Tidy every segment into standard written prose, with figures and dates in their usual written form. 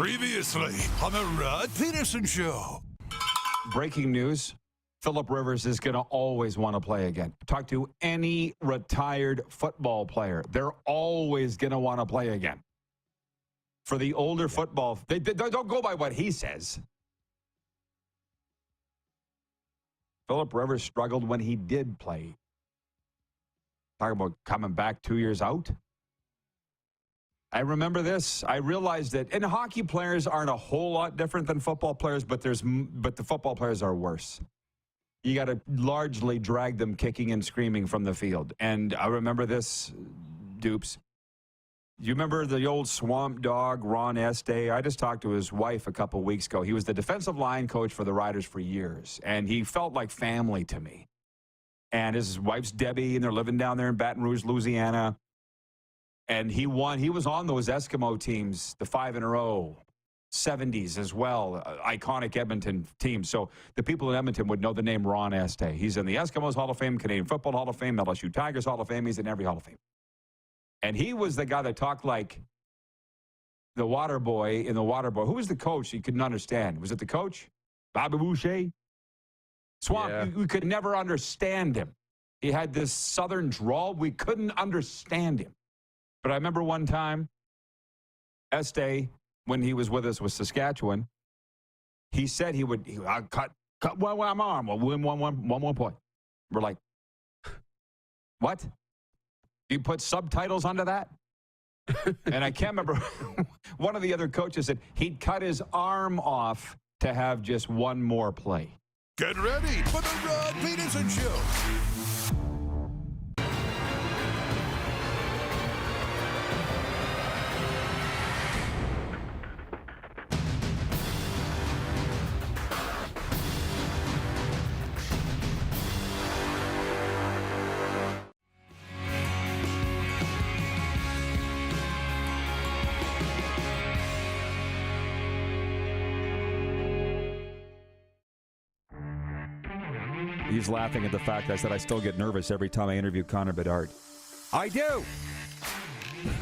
Previously on the Rod Pedersen Show. Breaking news. Philip Rivers is going to always want to play again. Talk to any retired football player. They're always going to want to play again. For the older football, they don't go by what he says. Philip Rivers struggled when he did play. Talking about coming back 2 years out. I remember this. I realized that, and hockey players aren't a whole lot different than football players, but the football players are worse. You got to largely drag them kicking and screaming from the field. And I remember this, Dupes. You remember the old swamp dog, Ron Este? I just talked to his wife a couple weeks ago. He was the defensive line coach for the Riders for years, and he felt like family to me. And his wife's Debbie, and they're living down there in Baton Rouge, Louisiana. And he won. He was on those Eskimo teams, the 5 in a row, 70s as well, iconic Edmonton team. So the people in Edmonton would know the name Ron Este. He's in the Eskimos Hall of Fame, Canadian Football Hall of Fame, LSU Tigers Hall of Fame. He's in every Hall of Fame. And he was the guy that talked like the water boy in the water boy. Who was the coach you couldn't understand? Was it the coach? Bobby Boucher? Swamp, yeah. We could never understand him. He had this southern drawl. We couldn't understand him. But I remember one time, Este, when he was with us with Saskatchewan, he said he would cut one arm, we'll win one point. We're like, what? You put subtitles under that? And I can't remember. One of the other coaches said he'd cut his arm off to have just one more play. Get ready for the Rod Pedersen Show. He's laughing at the fact I said I still get nervous every time I interview Connor Bedard. I do.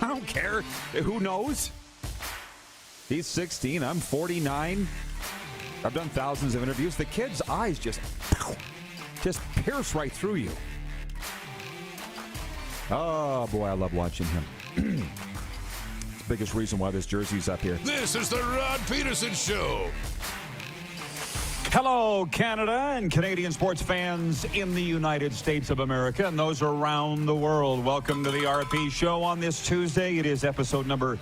I don't care. Who knows? He's 16. I'm 49. I've done thousands of interviews. The kid's eyes just pierce right through you. Oh, boy, I love watching him. It's the biggest reason why this jersey's up here. This is the Rod Pedersen Show. Hello, Canada and Canadian sports fans in the United States of America and those around the world. Welcome to the RP Show on this Tuesday. It is episode number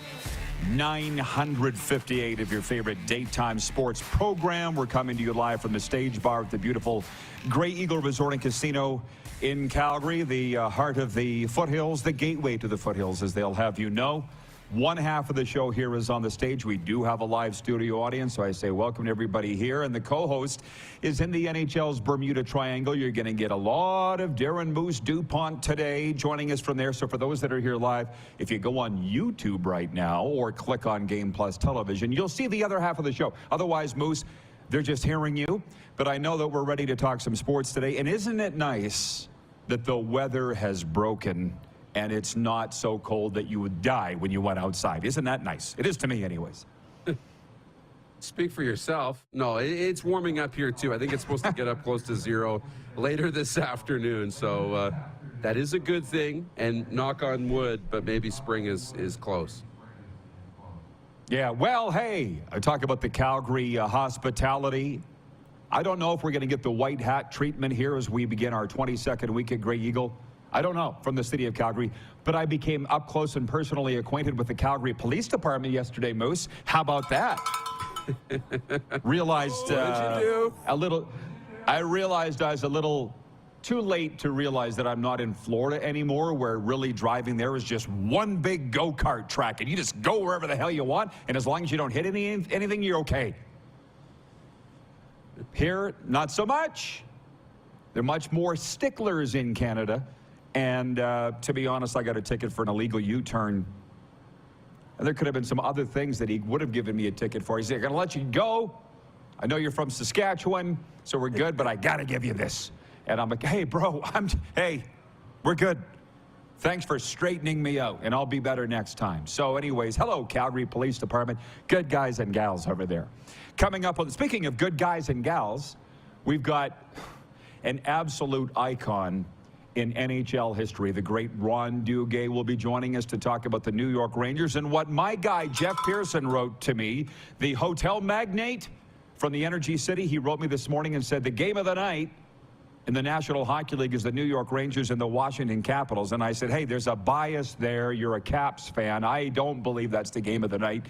958 of your favorite daytime sports program. We're coming to you live from the Stage Bar at the beautiful Grey Eagle Resort and Casino in Calgary, the heart of the foothills, the gateway to the foothills, as they'll have you know. One half of the show here is on the stage. We do have a live studio audience, so I say welcome to everybody here. And the co-host is in the NHL's Bermuda Triangle. You're going to get a lot of Darren Moose DuPont today joining us from there. So for those that are here live, if you go on YouTube right now or click on Game Plus Television, you'll see the other half of the show. Otherwise, Moose, they're just hearing you. But I know that we're ready to talk some sports today. And isn't it nice that the weather has broken and it's not so cold that you would die when you went outside? Isn't that nice? It is to me anyways. Speak for yourself. No, it's warming up here too. I think it's supposed to get up close to 0 later this afternoon. So that is a good thing, and knock on wood, but maybe spring is close. Yeah, well, hey, I talk about the Calgary hospitality. I don't know if we're going to get the white hat treatment here as we begin our 22nd week at Grey Eagle. I don't know, from the city of Calgary, but I became up close and personally acquainted with the Calgary Police Department yesterday, Moose. How about that? Realized I realized I was a little too late to realize that I'm not in Florida anymore, where really driving there is just one big go-kart track, and you just go wherever the hell you want, and as long as you don't hit anything, you're okay. Here, not so much. There are much more sticklers in Canada. And to be honest, I got a ticket for an illegal U-turn. And there could have been some other things that he would have given me a ticket for. He said, I'm going to let you go. I know you're from Saskatchewan, so we're good, but I got to give you this. And I'm like, hey, bro, hey, we're good. Thanks for straightening me out, and I'll be better next time. So anyways, hello, Calgary Police Department. Good guys and gals over there. Coming up, speaking of good guys and gals, we've got an absolute icon in NHL history. The great Ron Duguay will be joining us to talk about the New York Rangers and what my guy Jeff Pedersen wrote to me, the hotel magnate from the Energy City. He wrote me this morning and said the game of the night in the National Hockey League is the New York Rangers and the Washington Capitals. And I said, hey, there's a bias there. You're a Caps fan. I don't believe that's the game of the night.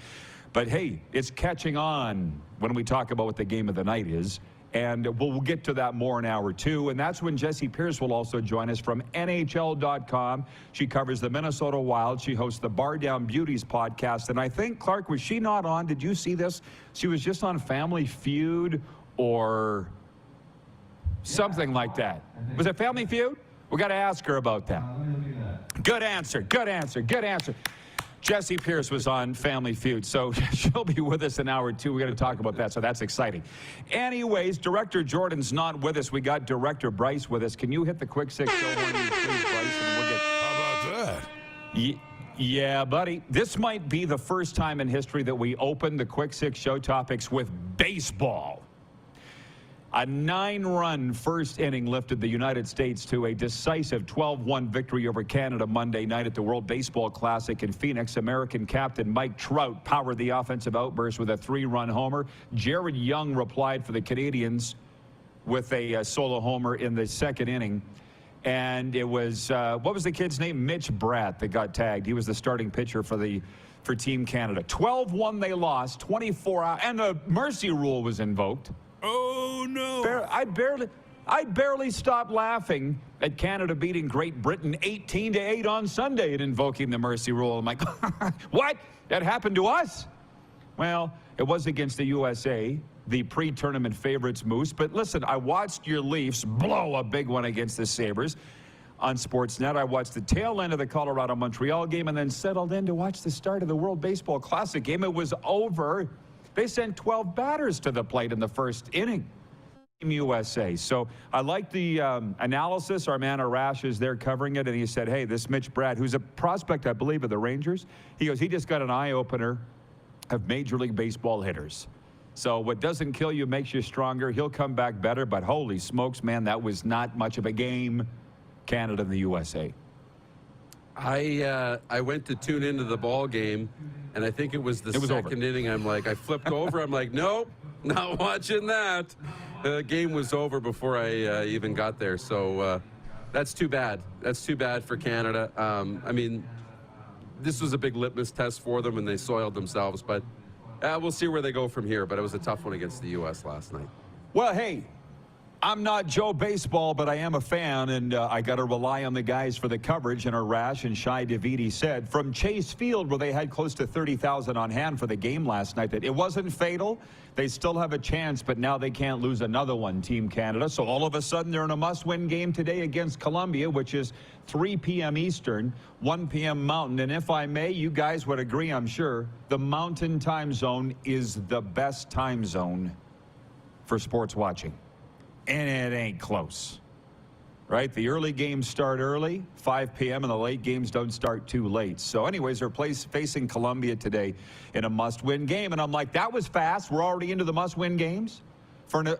But, hey, it's catching on when we talk about what the game of the night is. And we'll get to that more in hour 2. And that's when Jessi Pierce will also join us from NHL.com. She covers the Minnesota Wild. She hosts the Bar Down Beauties podcast. And I think, Clark, was she not on? Did you see this? She was just on Family Feud or something like that. Was it Family Feud? We got to ask her about that. Good answer. Good answer. Good answer. Jessi Pierce was on Family Feud, so she'll be with us in hour 2. We're going to talk about that, so that's exciting. Anyways, Director Jordan's not with us. We got Director Bryce with us. Can you hit the quick 6 show horn, please, Bryce? And we'll get... How about that? Yeah, buddy. This might be the first time in history that we open the quick 6 show topics with baseball. A 9-run first inning lifted the United States to a decisive 12-1 victory over Canada Monday night at the World Baseball Classic in Phoenix. American captain Mike Trout powered the offensive outburst with a 3-run homer. Jared Young replied for the Canadians with a solo homer in the second inning. And it was, what was the kid's name? Mitch Bratt that got tagged. He was the starting pitcher for Team Canada. 12-1 they lost, 24 hours, and the mercy rule was invoked. Oh, no. I barely stopped laughing at Canada beating Great Britain 18-8 on Sunday and invoking the mercy rule. I'm like, what? That happened to us? Well, it was against the USA, the pre-tournament favorites, Moose. But listen, I watched your Leafs blow a big one against the Sabres on Sportsnet. I watched the tail end of the Colorado-Montreal game and then settled in to watch the start of the World Baseball Classic game. It was over. They sent 12 batters to the plate in the first inning. Team USA. So I like the analysis. Our man Arash is there covering it, and he said, hey, this Mitch Bratt, who's a prospect, I believe, of the Rangers, he goes, he just got an eye-opener of Major League Baseball hitters. So what doesn't kill you makes you stronger. He'll come back better, but holy smokes, man, that was not much of a game, Canada and the USA. I went to tune into the ball game, and I think it was the second inning. I'm like, I flipped over. I'm like, nope, not watching that. The game was over before I even got there. So that's too bad. That's too bad for Canada. I mean, this was a big litmus test for them, and they soiled themselves. But we'll see where they go from here. But it was a tough one against the U.S. last night. Well, hey, I'm not Joe Baseball, but I am a fan, and I got to rely on the guys for the coverage. And Arash and Shai Davidi said from Chase Field, where they had close to 30,000 on hand for the game last night, that it wasn't fatal. They still have a chance, but now they can't lose another one, Team Canada. So all of a sudden, they're in a must-win game today against Colombia, which is 3 p.m. Eastern, 1 p.m. Mountain. And if I may, you guys would agree, I'm sure, the Mountain time zone is the best time zone for sports watching. And it ain't close, right? The early games start early, 5 p.m., and the late games don't start too late. So anyways, they're facing Colombia today in a must-win game. And I'm like, that was fast. We're already into the must-win games. For an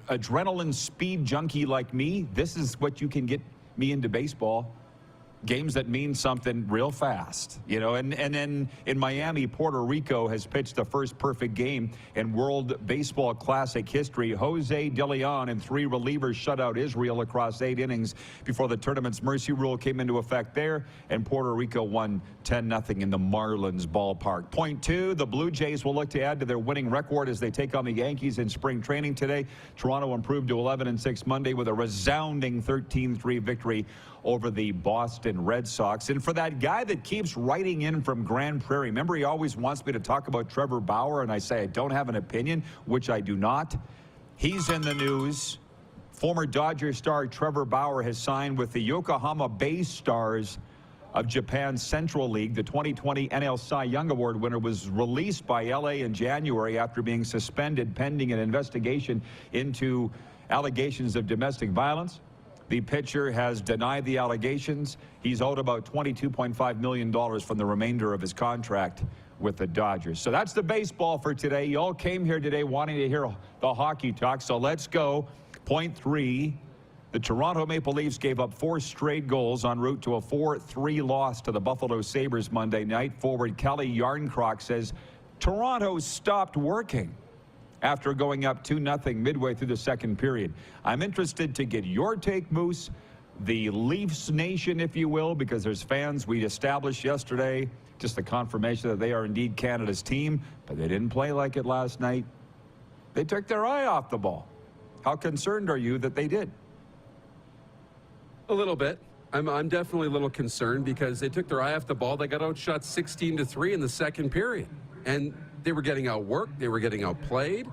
adrenaline speed junkie like me, this is what you can get me into baseball. Games that mean something real fast, you know. And then in Miami, Puerto Rico has pitched the first perfect game in World Baseball Classic history. Jose De Leon and 3 relievers shut out Israel across 8 innings before the tournament's mercy rule came into effect there, and Puerto Rico won 10-0 in the Marlins ballpark. Point 2, the Blue Jays will look to add to their winning record as they take on the Yankees in spring training today. Toronto improved to 11-6 Monday with a resounding 13-3 victory over the Boston Red Sox. And for that guy that keeps writing in from Grand Prairie, remember he always wants me to talk about Trevor Bauer, and I say I don't have an opinion, which I do not. He's in the news. Former Dodger star Trevor Bauer has signed with the Yokohama Bay Stars of Japan's Central League. The 2020 NL Cy Young Award winner was released by LA in January after being suspended pending an investigation into allegations of domestic violence. The pitcher has denied the allegations. He's owed about $22.5 million from the remainder of his contract with the Dodgers. So that's the baseball for today. You all came here today wanting to hear the hockey talk, so let's go. Point 3. The Toronto Maple Leafs gave up 4 straight goals en route to a 4-3 loss to the Buffalo Sabres Monday night. Forward Kelly Yarncroc says Toronto stopped working after going up 2-0 midway through the second period. I'm interested to get your take, Moose, the Leafs Nation, if you will, because there's fans. We established yesterday just the confirmation that they are indeed Canada's team, but they didn't play like it last night. They took their eye off the ball. How concerned are you that they did? A little bit. I'm definitely a little concerned because they took their eye off the ball. They got outshot 16-3 in the second period. And they were getting outworked. They were getting outplayed.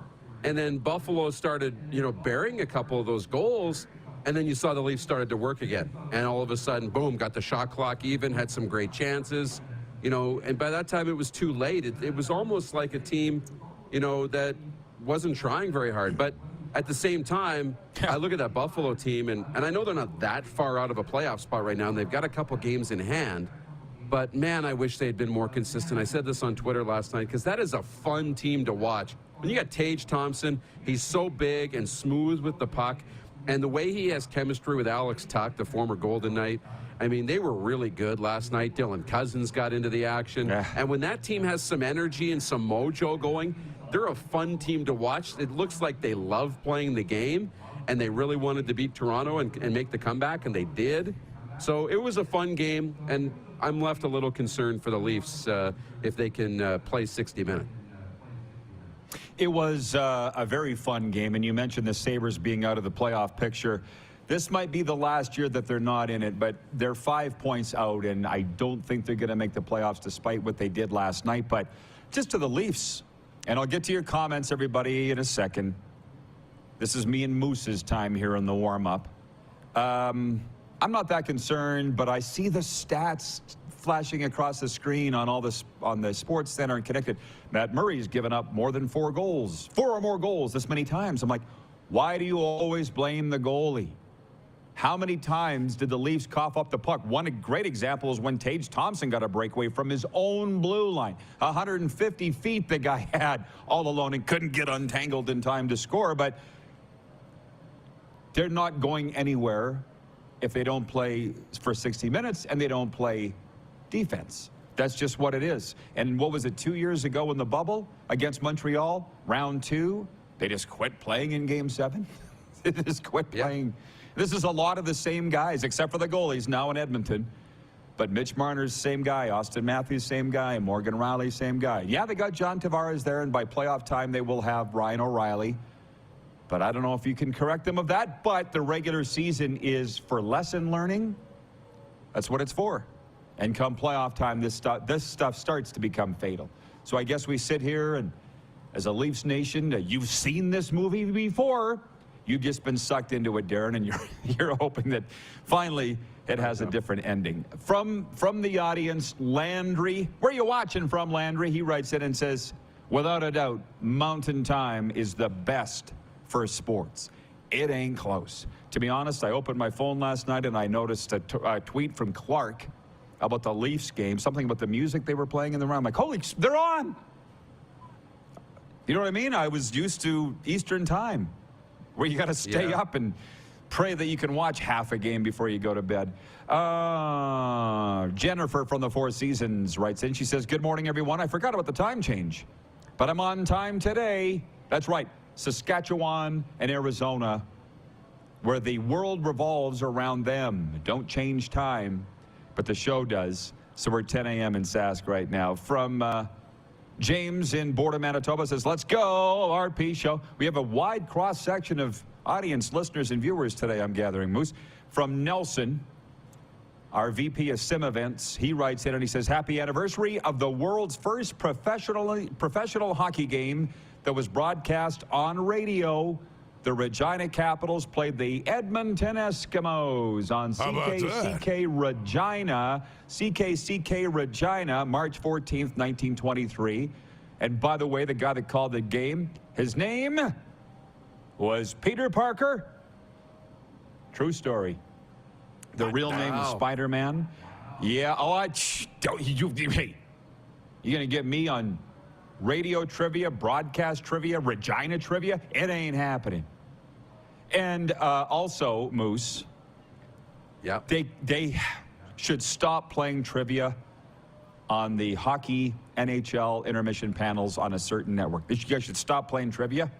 And then Buffalo started, burying a couple of those goals. And then you saw the Leafs started to work again. And all of a sudden, boom, got the shot clock even, had some great chances. And by that time it was too late. It was almost like a team, that wasn't trying very hard. But at the same time, I look at that Buffalo team, and I know they're not that far out of a playoff spot right now, and they've got a couple games in hand. But, man, I wish they had been more consistent. I said this on Twitter last night because that is a fun team to watch. When you got Tage Thompson, he's so big and smooth with the puck. And the way he has chemistry with Alex Tuch, the former Golden Knight, I mean, they were really good last night. Dylan Cousins got into the action. Yeah. And when that team has some energy and some mojo going, they're a fun team to watch. It looks like they love playing the game, and they really wanted to beat Toronto and make the comeback, and they did. So it was a fun game, and I'm left a little concerned for the Leafs if they can play 60 minutes. It was a very fun game, and you mentioned the Sabres being out of the playoff picture. This might be the last year that they're not in it, but they're 5 points out, and I don't think they're going to make the playoffs despite what they did last night. But just to the Leafs, and I'll get to your comments, everybody, in a second. This is me and Moose's time here in the warm-up. I'm not that concerned, but I see the stats flashing across the screen on the Sports Center and Connected. Matt Murray's given up more than 4 goals, 4 or more goals this many times. I'm like, why do you always blame the goalie? How many times did the Leafs cough up the puck? One great example is when Tage Thompson got a breakaway from his own blue line. 150 feet the guy had all alone and couldn't get untangled in time to score. But they're not going anywhere if they don't play for 60 minutes and they don't play defense. That's just what it is. And what was it, 2 years ago in the bubble against Montreal, round 2? They just quit playing in Game 7? They just quit playing. Yeah. This is a lot of the same guys, except for the goalies now in Edmonton. But Mitch Marner's same guy, Austin Matthews same guy, Morgan Rielly same guy. Yeah, they got John Tavares there, and by playoff time they will have Ryan O'Reilly. But I don't know if you can correct them of that. But the regular season is for lesson learning. That's what it's for. And come playoff time, this stuff starts to become fatal. So I guess we sit here, and as a Leafs Nation, you've seen this movie before. You've just been sucked into it, Darren, and you're hoping that finally it has a different ending. From the audience, Landry, where are you watching from, Landry? He writes in and says, without a doubt, Mountain Time is the best for sports. It ain't close. To be honest, I opened my phone last night and I noticed a tweet from Clark about the Leafs game, something about the music they were playing in the round. I'm like, holy, they're on. You know what I mean? I was used to Eastern Time, where you got to stay up and pray that you can watch half a game before you go to bed. Jennifer from the Four Seasons writes in. She says, good morning, everyone. I forgot about the time change, but I'm on time today. That's right, Saskatchewan and Arizona, where the world revolves around them. Don't change time, but the show does. So we're 10 a.m. in Sask right now. From James in Border, Manitoba says, let's go, RP show. We have a wide cross-section of audience, listeners, and viewers today, I'm gathering, Moose. From Nelson, our VP of Sim Events, he writes in and he says, happy anniversary of the world's first professional hockey game that was broadcast on radio. The Regina Capitals played the Edmonton Eskimos on CKCK Regina. CKCK Regina, March 14th, 1923. And by the way, the guy that called the game, his name was Peter Parker. True story. The real name is Spider-Man. Yeah. Oh, hey, you going to get me on radio trivia, broadcast trivia, Regina trivia? It ain't happening. And also, Moose, they should stop playing trivia on the hockey NHL intermission panels on a certain network. You guys should stop playing trivia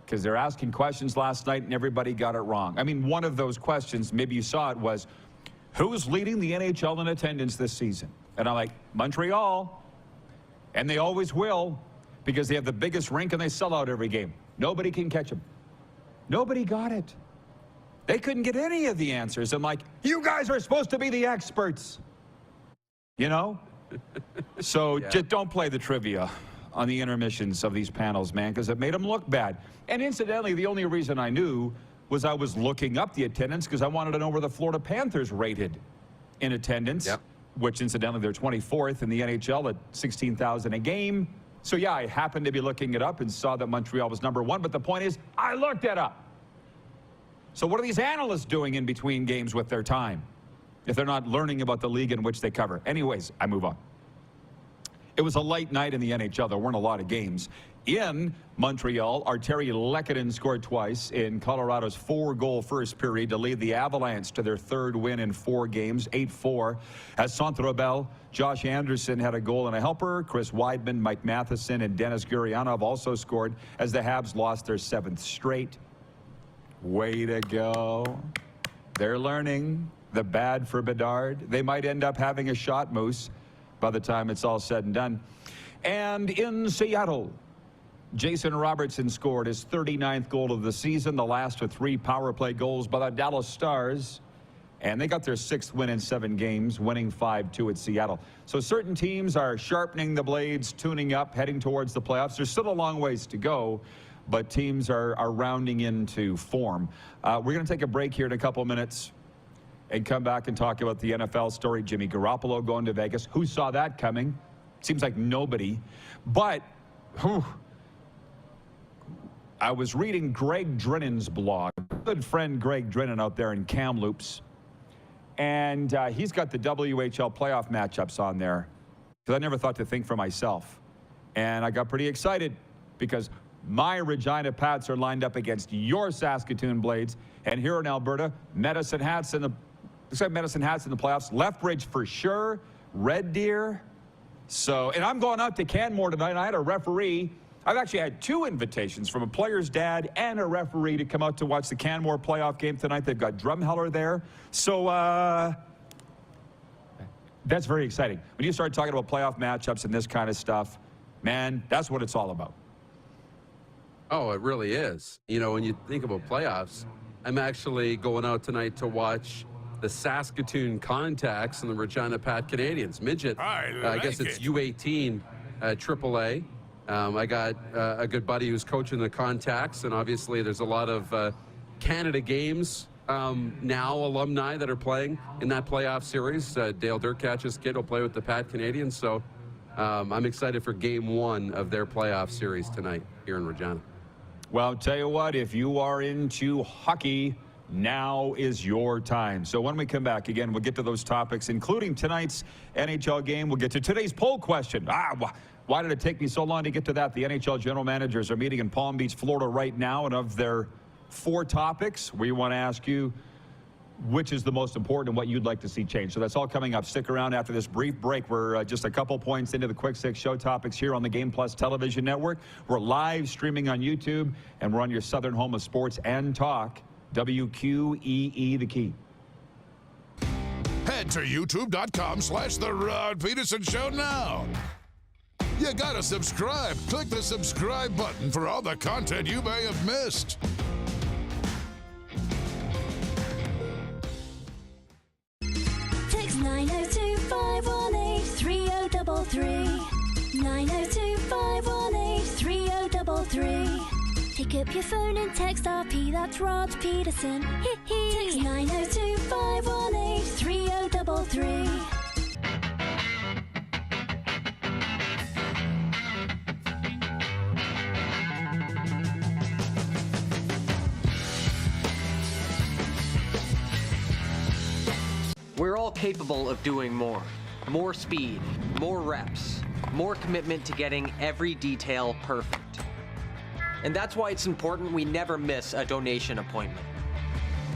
because they're asking questions last night and everybody got it wrong. I mean, one of those questions, maybe you saw it, was, who's leading the NHL in attendance this season? And I'm like, Montreal. And they always will because they have the biggest rink and they sell out every game. Nobody can catch them. Nobody got it. They couldn't get any of the answers. I'm like, you guys are supposed to be the experts. You know? So just don't play the trivia on the intermissions of these panels, man, because it made them look bad. And incidentally, the only reason I knew was I was looking up the attendance because I wanted to know where the Florida Panthers rated in attendance, which incidentally, they're 24th in the NHL at 16,000 a game. So yeah, I happened to be looking it up and saw that Montreal was number one. But the point is, I looked it up. So what are these analysts doing in between games with their time if they're not learning about the league in which they cover? Anyways, I move on. It was a light night in the NHL. There weren't a lot of games. In Montreal, Arturi Lehkonen scored twice in Colorado's 4-goal first period to lead the Avalanche to their third win in 4 games, 8-4. At Centre-Bell, Josh Anderson had a goal and a helper. Chris Weidman, Mike Matheson, and Denis Gurianov also scored as the Habs lost their 7th straight. Way to go. They're learning. The bad for Bedard. They might end up having a shot, Moose, by the time it's all said and done. And in Seattle, Jason Robertson scored his 39th goal of the season, the last of 3 power play goals by the Dallas Stars. And they got their 6th win in 7 games, winning 5-2 at Seattle. So certain teams are sharpening the blades, tuning up, heading towards the playoffs. There's still a long ways to go, but teams are rounding into form. We're going to take a break here in a couple minutes and come back and talk about the NFL story. Jimmy Garoppolo going to Vegas. Who saw that coming? Seems like nobody. But I was reading Greg Drinnan's blog. Good friend Greg Drinnan out there in Kamloops. And he's got the WHL playoff matchups on there. Because I never thought to think for myself. And I got pretty excited because my Regina Pats are lined up against your Saskatoon Blades. And here in Alberta, Medicine Hats in the playoffs. Lethbridge for sure. Red Deer. So, and I'm going out to Canmore tonight. I had a referee. I've actually had 2 invitations from a player's dad and a referee to come out to watch the Canmore playoff game tonight. They've got Drumheller there. So, that's very exciting. When you start talking about playoff matchups and this kind of stuff, man, that's what it's all about. Oh, it really is. You know, when you think about playoffs, I'm actually going out tonight to watch the Saskatoon Contacts and the Regina Pat Canadians. Midget, I guess it's U18 AAA. I got a good buddy who's coaching the Contacts, and obviously there's a lot of Canada games now alumni that are playing in that playoff series. Dale Durkach's kid will play with the Pat Canadians, so I'm excited for Game 1 of their playoff series tonight here in Regina. Well, I'll tell you what, if you are into hockey, now is your time. So when we come back, again, we'll get to those topics, including tonight's NHL game. We'll get to today's poll question. Why did it take me so long to get to that? The NHL general managers are meeting in Palm Beach, Florida right now, and of their 4 topics, we want to ask you which is the most important and what you'd like to see change. So that's all coming up. Stick around after this brief break. We're just a couple points into the Quick 6 show topics here on the Game Plus television network. We're live streaming on YouTube, and we're on your southern home of sports and talk, WQEE The Key. Head to youtube.com/The Rod Pedersen Show now. You gotta subscribe. Click the subscribe button for all the content you may have missed. Text 902-518-3033. 902-518-3033. Pick up your phone and text RP, that's Rod Pedersen. Text 902-518-3033. We're all capable of doing more. More speed, more reps, more commitment to getting every detail perfect. And that's why it's important we never miss a donation appointment.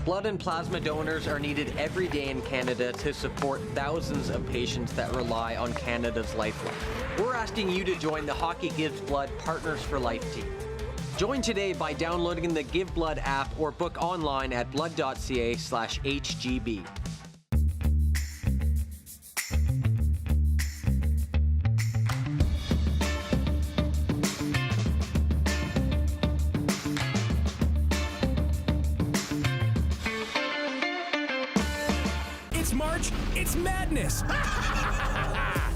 Blood and plasma donors are needed every day in Canada to support thousands of patients that rely on Canada's lifeline. We're asking you to join the Hockey Gives Blood Partners for Life team. Join today by downloading the Give Blood app or book online at blood.ca/HGB. It's March, it's madness!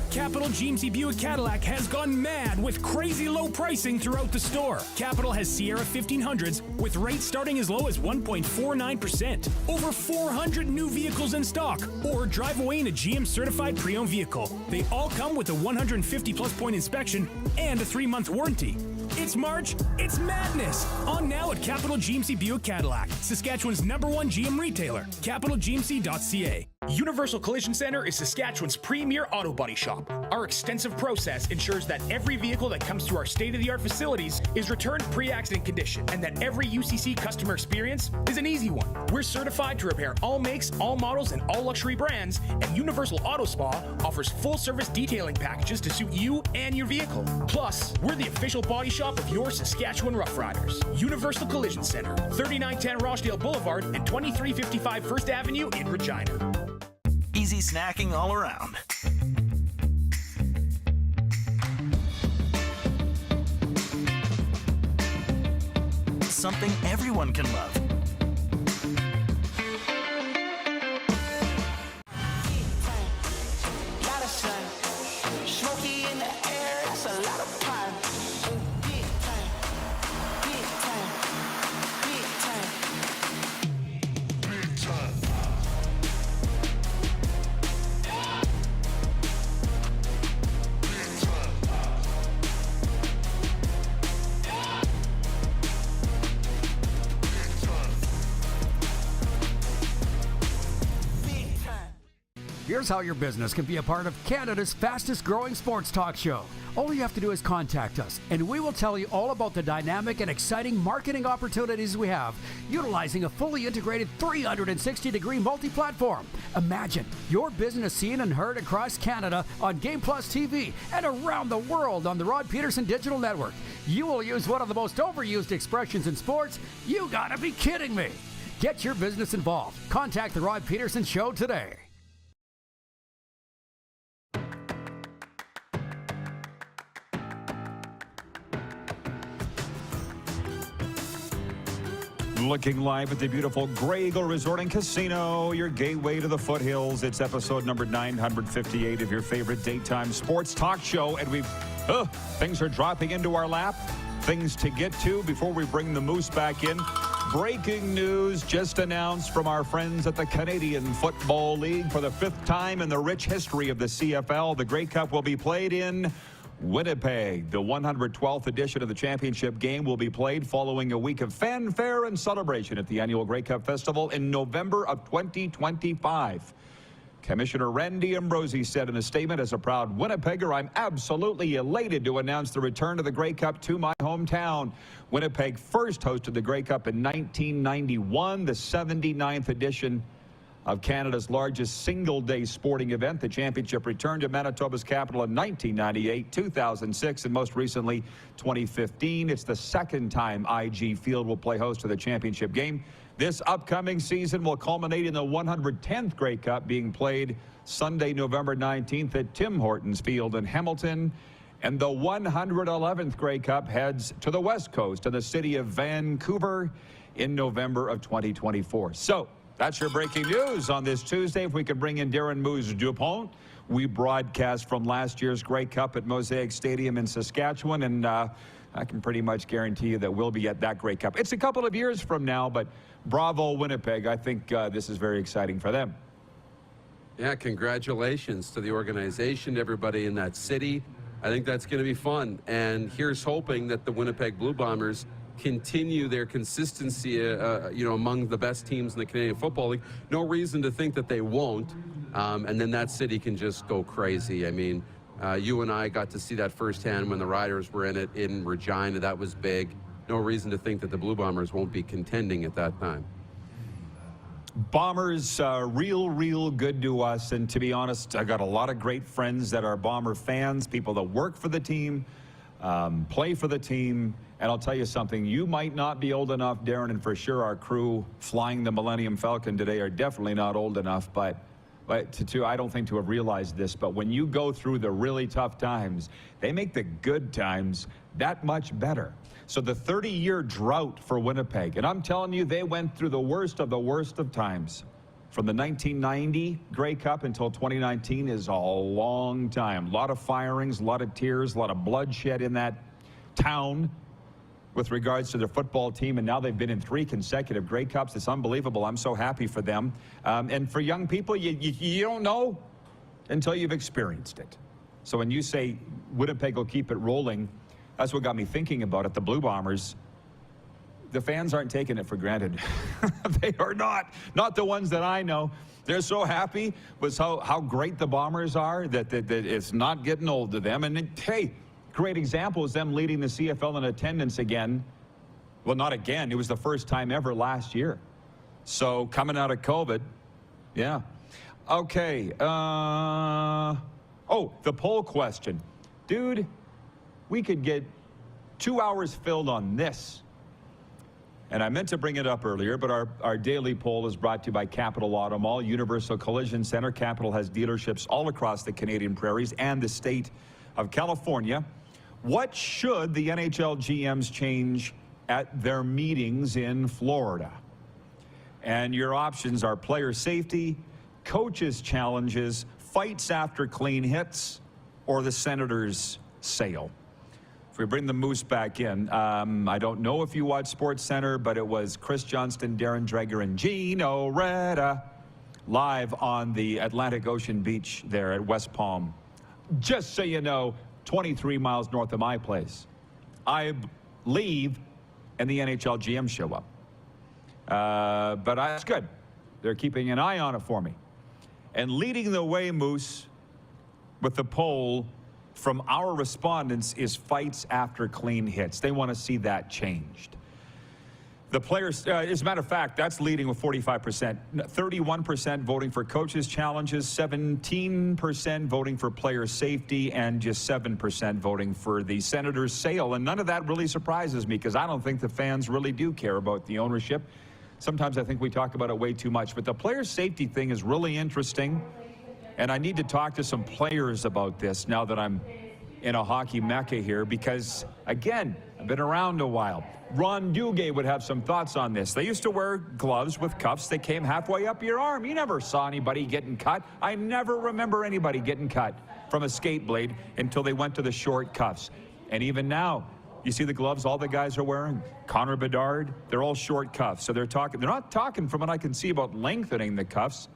Capital GMC Buick Cadillac has gone mad with crazy low pricing throughout the store. Capital has Sierra 1500s with rates starting as low as 1.49%. Over 400 new vehicles in stock, or drive away in a GM certified pre-owned vehicle. They all come with a 150 plus point inspection and a 3-month warranty. It's March, it's madness! On now at Capital GMC Buick Cadillac, Saskatchewan's #1 GM retailer, capitalgmc.ca. Universal Collision Center is Saskatchewan's premier auto body shop. Our extensive process ensures that every vehicle that comes through our state-of-the-art facilities is returned pre-accident condition, and that every UCC customer experience is an easy one. We're certified to repair all makes, all models, and all luxury brands, and Universal Auto Spa offers full-service detailing packages to suit you and your vehicle. Plus, we're the official body shop of your Saskatchewan Roughriders. Universal Collision Center, 3910 Rochdale Boulevard and 2355 First Avenue in Regina. Easy snacking all around. Something everyone can love. Here's how your business can be a part of Canada's fastest growing sports talk show. All you have to do is contact us, and we will tell you all about the dynamic and exciting marketing opportunities we have, utilizing a fully integrated 360-degree multi-platform. Imagine your business seen and heard across Canada on Game Plus TV and around the world on the Rod Pedersen Digital Network. You will use one of the most overused expressions in sports. You gotta be kidding me. Get your business involved. Contact the Rod Pedersen Show today. Looking live at the beautiful Grey Eagle Resort and Casino, your gateway to the foothills. It's episode number 958 of your favorite daytime sports talk show. And things are dropping into our lap. Things to get to before we bring the Moose back in. Breaking news just announced from our friends at the Canadian Football League. For the 5th time in the rich history of the CFL, the Grey Cup will be played in Winnipeg. The 112th edition of the championship game will be played following a week of fanfare and celebration at the annual Grey Cup Festival in November of 2025. Commissioner Randy Ambrosi said in a statement, "As a proud Winnipegger, I'm absolutely elated to announce the return of the Grey Cup to my hometown." Winnipeg first hosted the Grey Cup in 1991, the 79th edition of Canada's largest single-day sporting event. The championship returned to Manitoba's capital in 1998, 2006, and most recently 2015. It's the second time IG Field will play host to the championship game. This upcoming season will culminate in the 110th Grey Cup being played Sunday, November 19th at Tim Hortons Field in Hamilton. And the 111th Grey Cup heads to the West Coast to the city of Vancouver in November of 2024. So that's your breaking news on this Tuesday. If we could bring in Darren Moose-Dupont. We broadcast from last year's Grey Cup at Mosaic Stadium in Saskatchewan, and I can pretty much guarantee you that we'll be at that Grey Cup. It's a couple of years from now, but bravo, Winnipeg. I think this is very exciting for them. Yeah, congratulations to the organization, everybody in that city. I think that's going to be fun, and here's hoping that the Winnipeg Blue Bombers continue their consistency, among the best teams in the Canadian Football League. No reason to think that they won't. And then that city can just go crazy. I mean, you and I got to see that firsthand when the Riders were in it in Regina. That was big. No reason to think that the Blue Bombers won't be contending at that time. Bombers, real good to us. And to be honest, I got a lot of great friends that are Bomber fans, people that work for the team, play for the team. And I'll tell you something, you might not be old enough, Darren, and for sure our crew flying the Millennium Falcon today are definitely not old enough, but I don't think to have realized this, but when you go through the really tough times, they make the good times that much better. So the 30-year drought for Winnipeg, and I'm telling you, they went through the worst of times. From the 1990 Grey Cup until 2019 is a long time. A lot of firings, a lot of tears, a lot of bloodshed in that town with regards to their football team, and now they've been in 3 consecutive Grey Cups. It's unbelievable. I'm so happy for them. And for young people, you don't know until you've experienced it. So when you say Winnipeg will keep it rolling, that's what got me thinking about it. The Blue Bombers, the fans aren't taking it for granted. They are not the ones that I know. They're so happy with how great the Bombers are that it's not getting old to them. And hey, great example is them leading the CFL in attendance again. Well, not again. It was the first time ever last year. So coming out of COVID, yeah. Okay. The poll question. Dude, we could get 2 hours filled on this. And I meant to bring it up earlier, but our daily poll is brought to you by Capital Auto Mall, Universal Collision Center. Capital has dealerships all across the Canadian prairies and the state of California. What should the NHL GMs change at their meetings in Florida? And your options are player safety, coaches' challenges, fights after clean hits, or the Senators' sale. If we bring the Moose back in, I don't know if you watch Sports Center, but it was Chris Johnston, Darren Dreger, and Gino Reda live on the Atlantic Ocean beach there at West Palm. Just so you know, 23 miles north of my place. I leave, and the NHL GM show up. But that's good. They're keeping an eye on it for me. And leading the way, Moose, with the poll from our respondents is fights after clean hits. They want to see that changed. The players, as a matter of fact, that's leading with 45%. 31% voting for coaches' challenges, 17% voting for player safety, and just 7% voting for the Senators' sale. And none of that really surprises me because I don't think the fans really do care about the ownership. Sometimes I think we talk about it way too much. But the player safety thing is really interesting. And I need to talk to some players about this now that I'm in a hockey mecca here because, again, I've been around a while. Ron Duguay would have some thoughts on this. They used to wear gloves with cuffs that came halfway up your arm. You never saw anybody getting cut. I never remember anybody getting cut from a skate blade until they went to the short cuffs. And even now, you see the gloves all the guys are wearing? Connor Bedard, they're all short cuffs. So they're not talking from what I can see about lengthening the cuffs.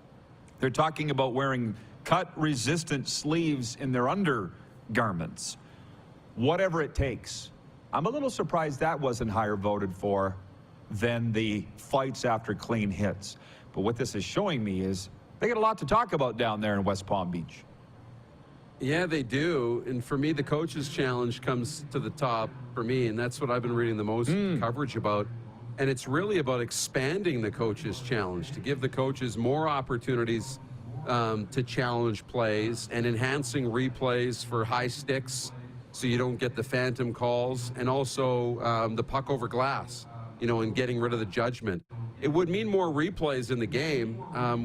They're talking about wearing cut-resistant sleeves in their undergarments. Whatever it takes. I'm a little surprised that wasn't higher voted for than the fights after clean hits. But what this is showing me is they got a lot to talk about down there in West Palm Beach. Yeah, they do. And for me, the coaches' challenge comes to the top for me, and that's what I've been reading the most coverage about. And it's really about expanding the coaches' challenge to give the coaches more opportunities to challenge plays and enhancing replays for high sticks so you don't get the phantom calls, and also the puck over glass, and getting rid of the judgment. It would mean more replays in the game,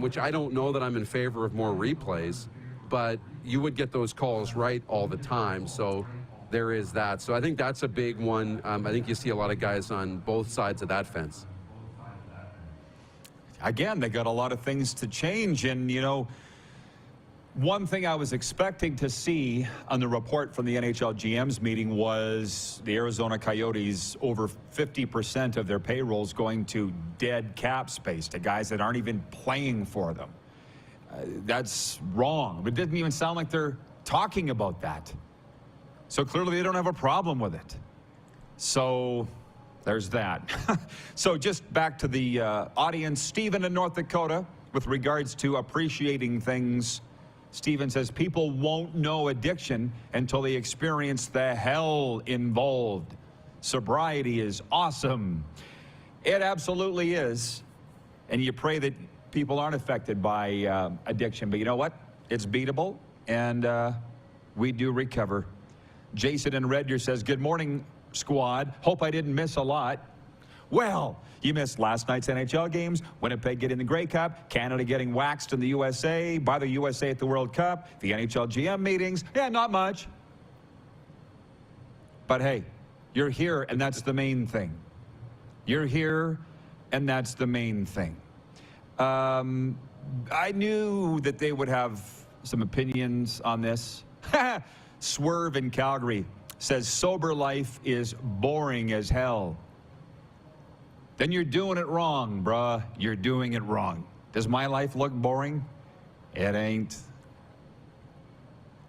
which I don't know that I'm in favor of more replays, but you would get those calls right all the time. So there is that. So I think that's a big one. I think you see a lot of guys on both sides of that fence. Again, they got a lot of things to change. And, one thing I was expecting to see on the report from the NHL GM's meeting was the Arizona Coyotes, over 50% of their payrolls going to dead cap space, to guys that aren't even playing for them. That's wrong. It didn't even sound like they're talking about that. So clearly they don't have a problem with it. So there's that. So just back to the audience. Stephen in North Dakota, with regards to appreciating things. Stephen says people won't know addiction until they experience the hell involved. Sobriety is awesome. It absolutely is. And you pray that people aren't affected by addiction. But you know what? It's beatable, and we do recover. Jason in Red Deer says, good morning, squad. Hope I didn't miss a lot. Well, you missed last night's NHL games, Winnipeg getting the Grey Cup, Canada getting waxed in the USA, by the USA at the World Cup, the NHL GM meetings. Yeah, not much. But hey, you're here, and that's the main thing. You're here, and that's the main thing. I knew that they would have some opinions on this. Swerve in Calgary says sober life is boring as hell. Then you're doing it wrong, bruh. You're doing it wrong. Does my life look boring? It ain't.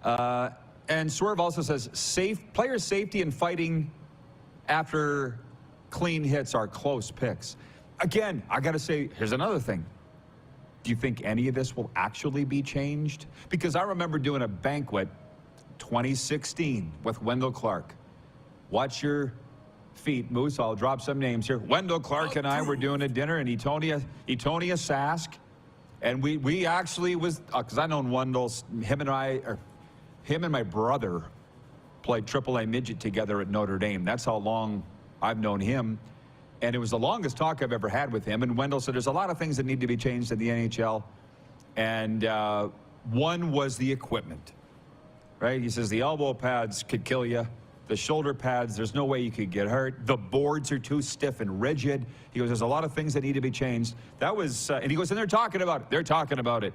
And Swerve also says player safety and fighting after clean hits are close picks. Again, I got to say, here's another thing. Do you think any of this will actually be changed? Because I remember doing a banquet 2016 with Wendell Clark. Watch your feet, Moose. I'll drop some names here. Wendell Clark and I were doing a dinner in Etonia, Sask. And we actually was, because I known Wendell, him and my brother played AAA midget together at Notre Dame. That's how long I've known him. And it was the longest talk I've ever had with him. And Wendell said, there's a lot of things that need to be changed in the NHL. And one was the equipment, right? He says the elbow pads could kill you. The shoulder pads, there's no way you could get hurt. The boards are too stiff and rigid. He goes, there's a lot of things that need to be changed. That was, and he goes, and they're talking about it. They're talking about it.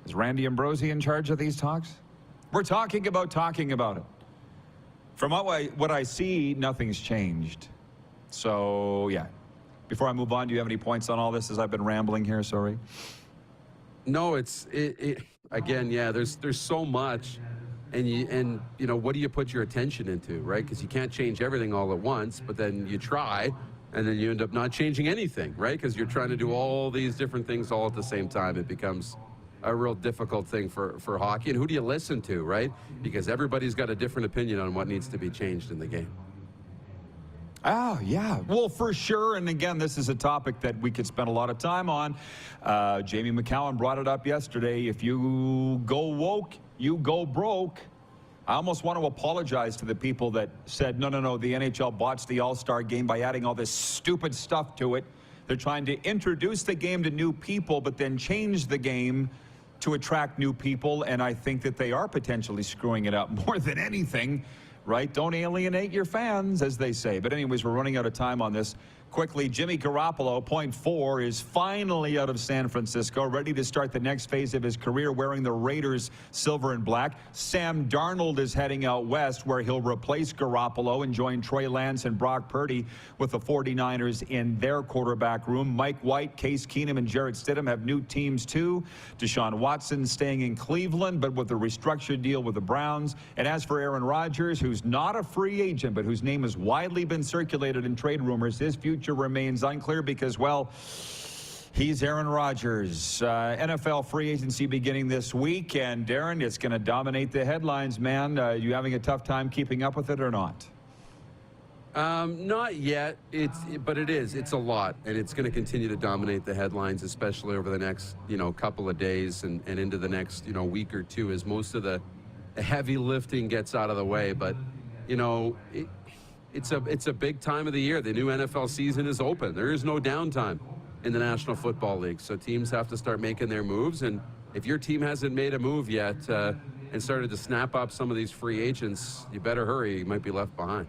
Is Randy Ambrosie in charge of these talks? We're talking about it. From what I see, nothing's changed. So, yeah. Before I move on, do you have any points on all this as I've been rambling here? Sorry. No, again, yeah, there's so much. And you know, what do you put your attention into, right? Because you can't change everything all at once, but then you try, and then you end up not changing anything, right? Because you're trying to do all these different things all at the same time. It becomes a real difficult thing for hockey. And who do you listen to, right? Because everybody's got a different opinion on what needs to be changed in the game. Oh, yeah. Well, for sure. And again, this is a topic that we could spend a lot of time on. Jamie McCowan brought it up yesterday. If you go woke, you go broke. I almost want to apologize to the people that said, no, the NHL botched the All-Star game by adding all this stupid stuff to it. They're trying to introduce the game to new people, but then change the game to attract new people. And I think that they are potentially screwing it up more than anything. Right? Don't alienate your fans, as they say. But anyways, we're running out of time on this. Quickly, Jimmy Garoppolo, .4, is finally out of San Francisco, ready to start the next phase of his career wearing the Raiders silver and black. Sam Darnold is heading out west, where he'll replace Garoppolo and join Trey Lance and Brock Purdy with the 49ers in their quarterback room. Mike White, Case Keenum, and Jarrett Stidham have new teams too. Deshaun Watson staying in Cleveland, but with a restructured deal with the Browns. And as for Aaron Rodgers, who's not a free agent, but whose name has widely been circulated in trade rumors, his future remains unclear because, well, he's Aaron Rodgers. NFL free agency beginning this week, and Darren, it's going to dominate the headlines, man. You having a tough time keeping up with it or not? Not yet. But it is. It's a lot, and it's going to continue to dominate the headlines, especially over the next, couple of days and into the next, week or two, as most of the heavy lifting gets out of the way. But, it's a big time of the year. The new NFL season is open. There is no downtime in the National Football League. So teams have to start making their moves. And if your team hasn't made a move yet and started to snap up some of these free agents, you better hurry. You might be left behind.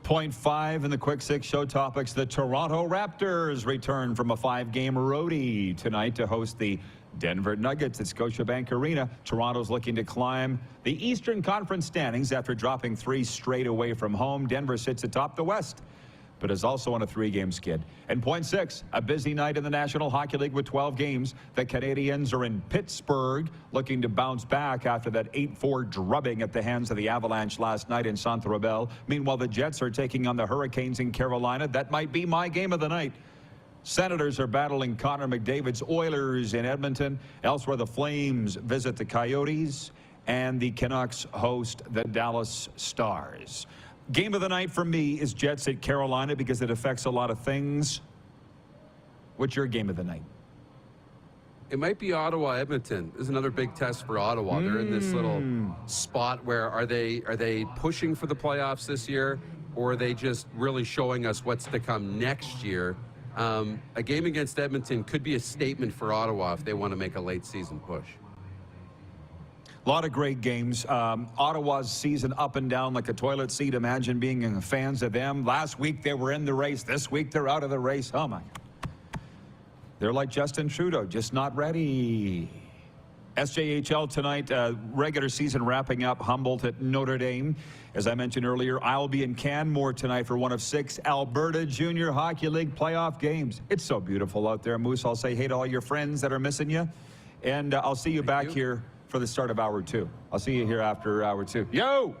.5 in the Quick Six show topics. The Toronto Raptors return from a 5-game roadie tonight to host the Denver Nuggets at Scotiabank Arena. Toronto's looking to climb the Eastern Conference standings after dropping 3 straight away from home. Denver sits atop the West but is also on a 3-game skid. And point 6, a busy night in the National Hockey League with 12 games. The Canadiens are in Pittsburgh looking to bounce back after that 8-4 drubbing at the hands of the Avalanche last night in Centre-Bell. Meanwhile, the Jets are taking on the Hurricanes in Carolina. That might be my game of the night. Senators are battling Connor McDavid's Oilers in Edmonton. Elsewhere, the Flames visit the Coyotes, and the Canucks host the Dallas Stars. Game of the night for me is Jets at Carolina because it affects a lot of things. What's your game of the night? It might be Ottawa-Edmonton. This is another big test for Ottawa. They're in this little spot where are they pushing for the playoffs this year, or are they just really showing us what's to come next year? A game against Edmonton could be a statement for Ottawa if they want to make a late season push. A lot of great games. Ottawa's season up and down like a toilet seat. Imagine being fans of them. Last week they were in the race. This week they're out of the race. Oh, my God. They're like Justin Trudeau, just not ready. SJHL tonight, regular season wrapping up. Humboldt at Notre Dame. As I mentioned earlier, I'll be in Canmore tonight for one of 6 Alberta Junior Hockey League playoff games. It's so beautiful out there, Moose. I'll say hey to all your friends that are missing you. And I'll see you back here for the start of hour 2. I'll see you here after hour 2. Yo!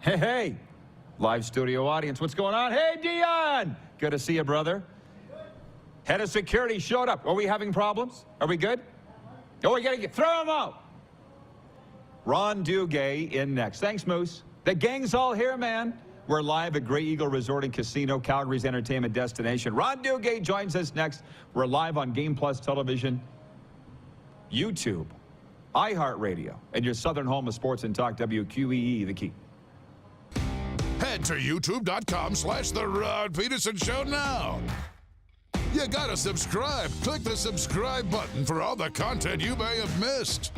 Hey, hey! Live studio audience, what's going on? Hey, Dion! Good to see you, brother. Head of security showed up. Are we having problems? Are we good? Oh, we gotta throw him out! Ron Duguay in next. Thanks, Moose. The gang's all here, man. We're live at Grey Eagle Resort and Casino, Calgary's entertainment destination. Ron Duguay joins us next. We're live on Game Plus Television, YouTube, iHeartRadio, and your southern home of sports and talk, WQEE, the key. Head to youtube.com/The Rod Pedersen Show now. You gotta subscribe. Click the subscribe button for all the content you may have missed.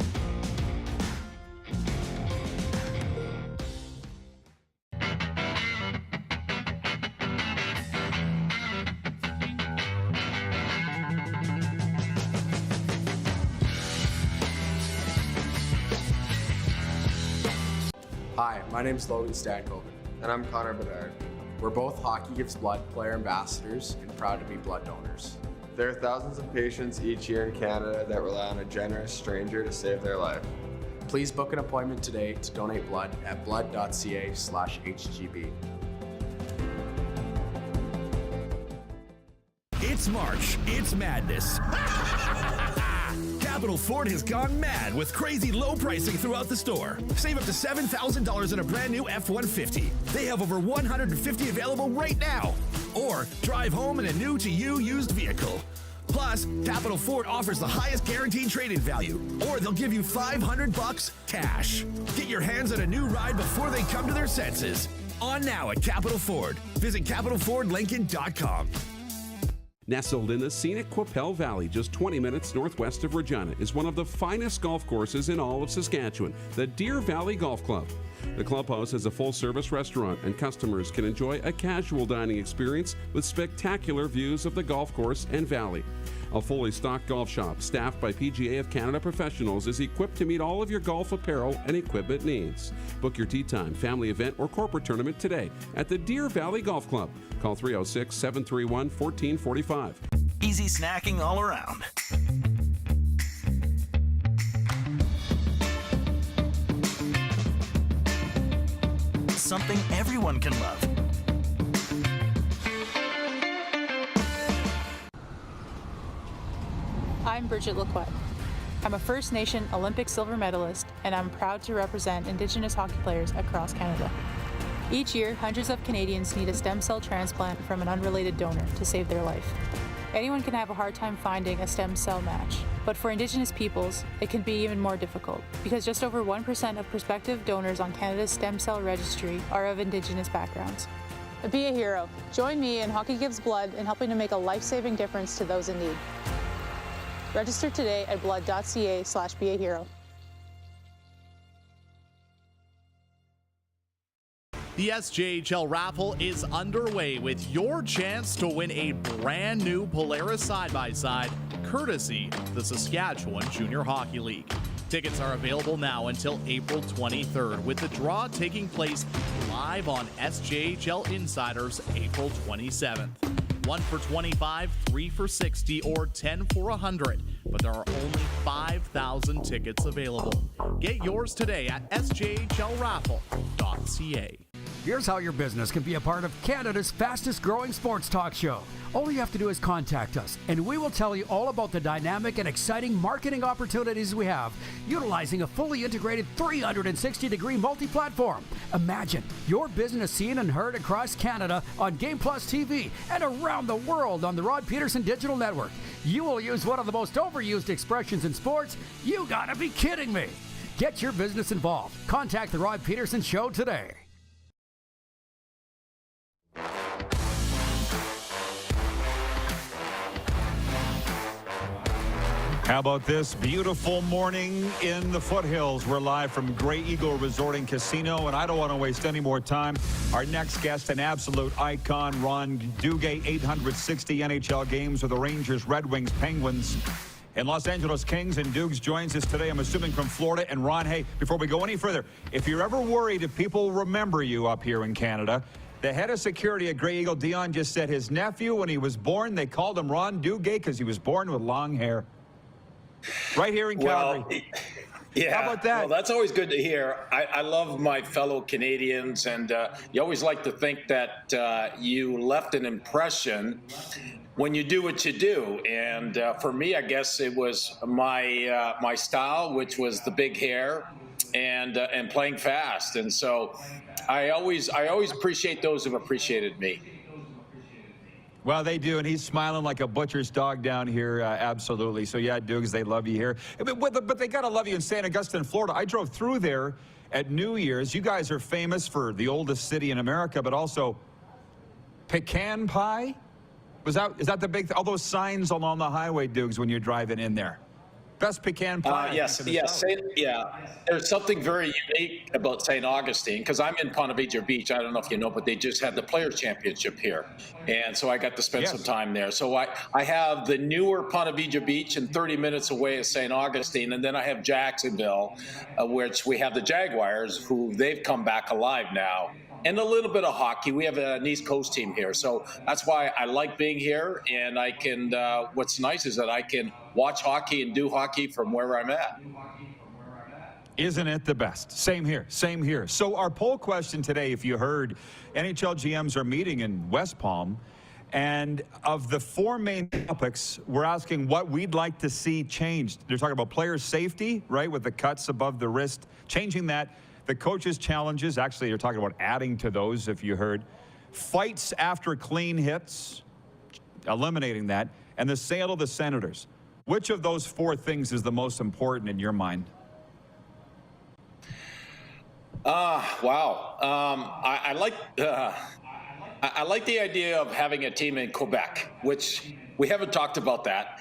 Hi, my name's Logan Stankoven. And I'm Connor Bedard. We're both Hockey Gives Blood player ambassadors and proud to be blood donors. There are thousands of patients each year in Canada that rely on a generous stranger to save their life. Please book an appointment today to donate blood at blood.ca/HGB. It's March. It's madness. Capital Ford has gone mad with crazy low pricing throughout the store. Save up to $7,000 on a brand new F-150. They have over 150 available right now. Or drive home in a new to you used vehicle. Plus, Capital Ford offers the highest guaranteed trade-in value, or they'll give you $500 cash. Get your hands on a new ride before they come to their senses. On now at Capital Ford. Visit CapitalFordLincoln.com. Nestled in the scenic Qu'Appelle Valley, just 20 minutes northwest of Regina, is one of the finest golf courses in all of Saskatchewan, the Deer Valley Golf Club. The clubhouse has a full-service restaurant, and customers can enjoy a casual dining experience with spectacular views of the golf course and valley. A fully stocked golf shop, staffed by PGA of Canada professionals, is equipped to meet all of your golf apparel and equipment needs. Book your tee time, family event, or corporate tournament today at the Deer Valley Golf Club. Call 306-731-1445. Easy snacking all around. Something everyone can love. I'm Bridget Lacquette. I'm a First Nation Olympic silver medalist, and I'm proud to represent Indigenous hockey players across Canada. Each year, hundreds of Canadians need a stem cell transplant from an unrelated donor to save their life. Anyone can have a hard time finding a stem cell match, but for Indigenous peoples, it can be even more difficult because just over 1% of prospective donors on Canada's stem cell registry are of Indigenous backgrounds. Be a hero. Join me in Hockey Gives Blood in helping to make a life-saving difference to those in need. Register today at blood.ca/beahero. The SJHL raffle is underway with your chance to win a brand new Polaris side-by-side, courtesy of the Saskatchewan Junior Hockey League. Tickets are available now until April 23rd, with the draw taking place live on SJHL Insiders April 27th. 1 for $25, 3 for $60, or 10 for $100. But there are only 5,000 tickets available. Get yours today at sjhlraffle.ca. Here's how your business can be a part of Canada's fastest growing sports talk show. All you have to do is contact us, and we will tell you all about the dynamic and exciting marketing opportunities we have, utilizing a fully integrated 360-degree multi-platform. Imagine your business seen and heard across Canada on Game Plus TV and around the world on the Rod Pedersen Digital Network. You will use one of the most overused expressions in sports. You gotta be kidding me. Get your business involved. Contact the Rod Pedersen Show today. How about this beautiful morning in the foothills? We're live from Grey Eagle Resort and Casino, and I don't want to waste any more time. Our next guest, an absolute icon, Ron Duguay, 860 NHL games with the Rangers, Red Wings, Penguins, and Los Angeles Kings. And Dukes joins us today, I'm assuming from Florida. And Ron, hey, before we go any further, if you're ever worried if people remember you up here in Canada, the head of security at Grey Eagle, Dion, just said his nephew, when he was born, they called him Ron Duguay because he was born with long hair. Right here in Calgary. Well, yeah. How about that? Well, that's always good to hear. I love my fellow Canadians, and you always like to think that you left an impression when you do what you do. And for me, I guess it was my my style, which was the big hair and playing fast. And so I always appreciate those who've appreciated me. Well, they do, and he's smiling like a butcher's dog down here, absolutely. So, yeah, Dukes, they love you here. But they got to love you in St. Augustine, Florida. I drove through there at New Year's. You guys are famous for the oldest city in America, but also pecan pie? Is that the big thing? All those signs along the highway, Dukes, when you're driving in there. Best pecan pie. Yes. There's something very unique about St. Augustine, because I'm in Ponte Vedra Beach. I don't know if you know, but they just had the Players Championship here. And so I got to spend some time there. So I have the newer Ponte Vedra Beach and 30 minutes away at St. Augustine. And then I have Jacksonville, which we have the Jaguars, who they've come back alive now. And a little bit of hockey. We have an East Coast team here. So that's why I like being here. And I can, what's nice is that I can watch hockey and do hockey from where I'm at. Isn't it the best? Same here. Same here. So our poll question today, if you heard, NHL GMs are meeting in West Palm. And of the four main topics, we're asking what we'd like to see changed. They're talking about player safety, right, with the cuts above the wrist, changing that. The coaches' challenges, actually, you're talking about adding to those, if you heard. Fights after clean hits, eliminating that. And the sale of the Senators. Which of those four things is the most important in your mind? Wow. I like the idea of having a team in Quebec, which we haven't talked about that.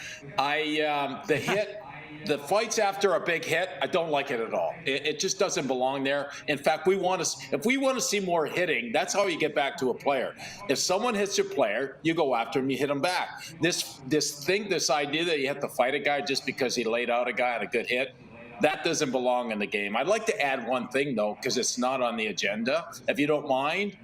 The fights after a big hit, I don't like it at all. It just doesn't belong there. In fact, if we want to see more hitting, that's how you get back to a player. If someone hits your player, you go after him, you hit him back. This idea that you have to fight a guy just because he laid out a guy on a good hit, that doesn't belong in the game. I'd like to add one thing, though, because it's not on the agenda, if you don't mind.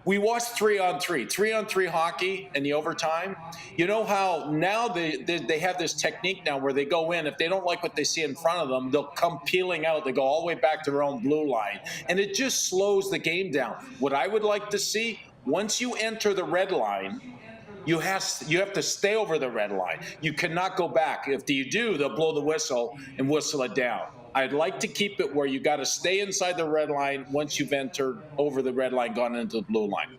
We watched 3-on-3 hockey in the overtime. You know how now they have this technique now where they go in, if they don't like what they see in front of them, they'll come peeling out. They go all the way back to their own blue line. And it just slows the game down. What I would like to see, once you enter the red line, you have to stay over the red line. You cannot go back. If you do, they'll blow the whistle and whistle it down. I'd like to keep it where you got to stay inside the red line once you've entered over the red line, gone into the blue line.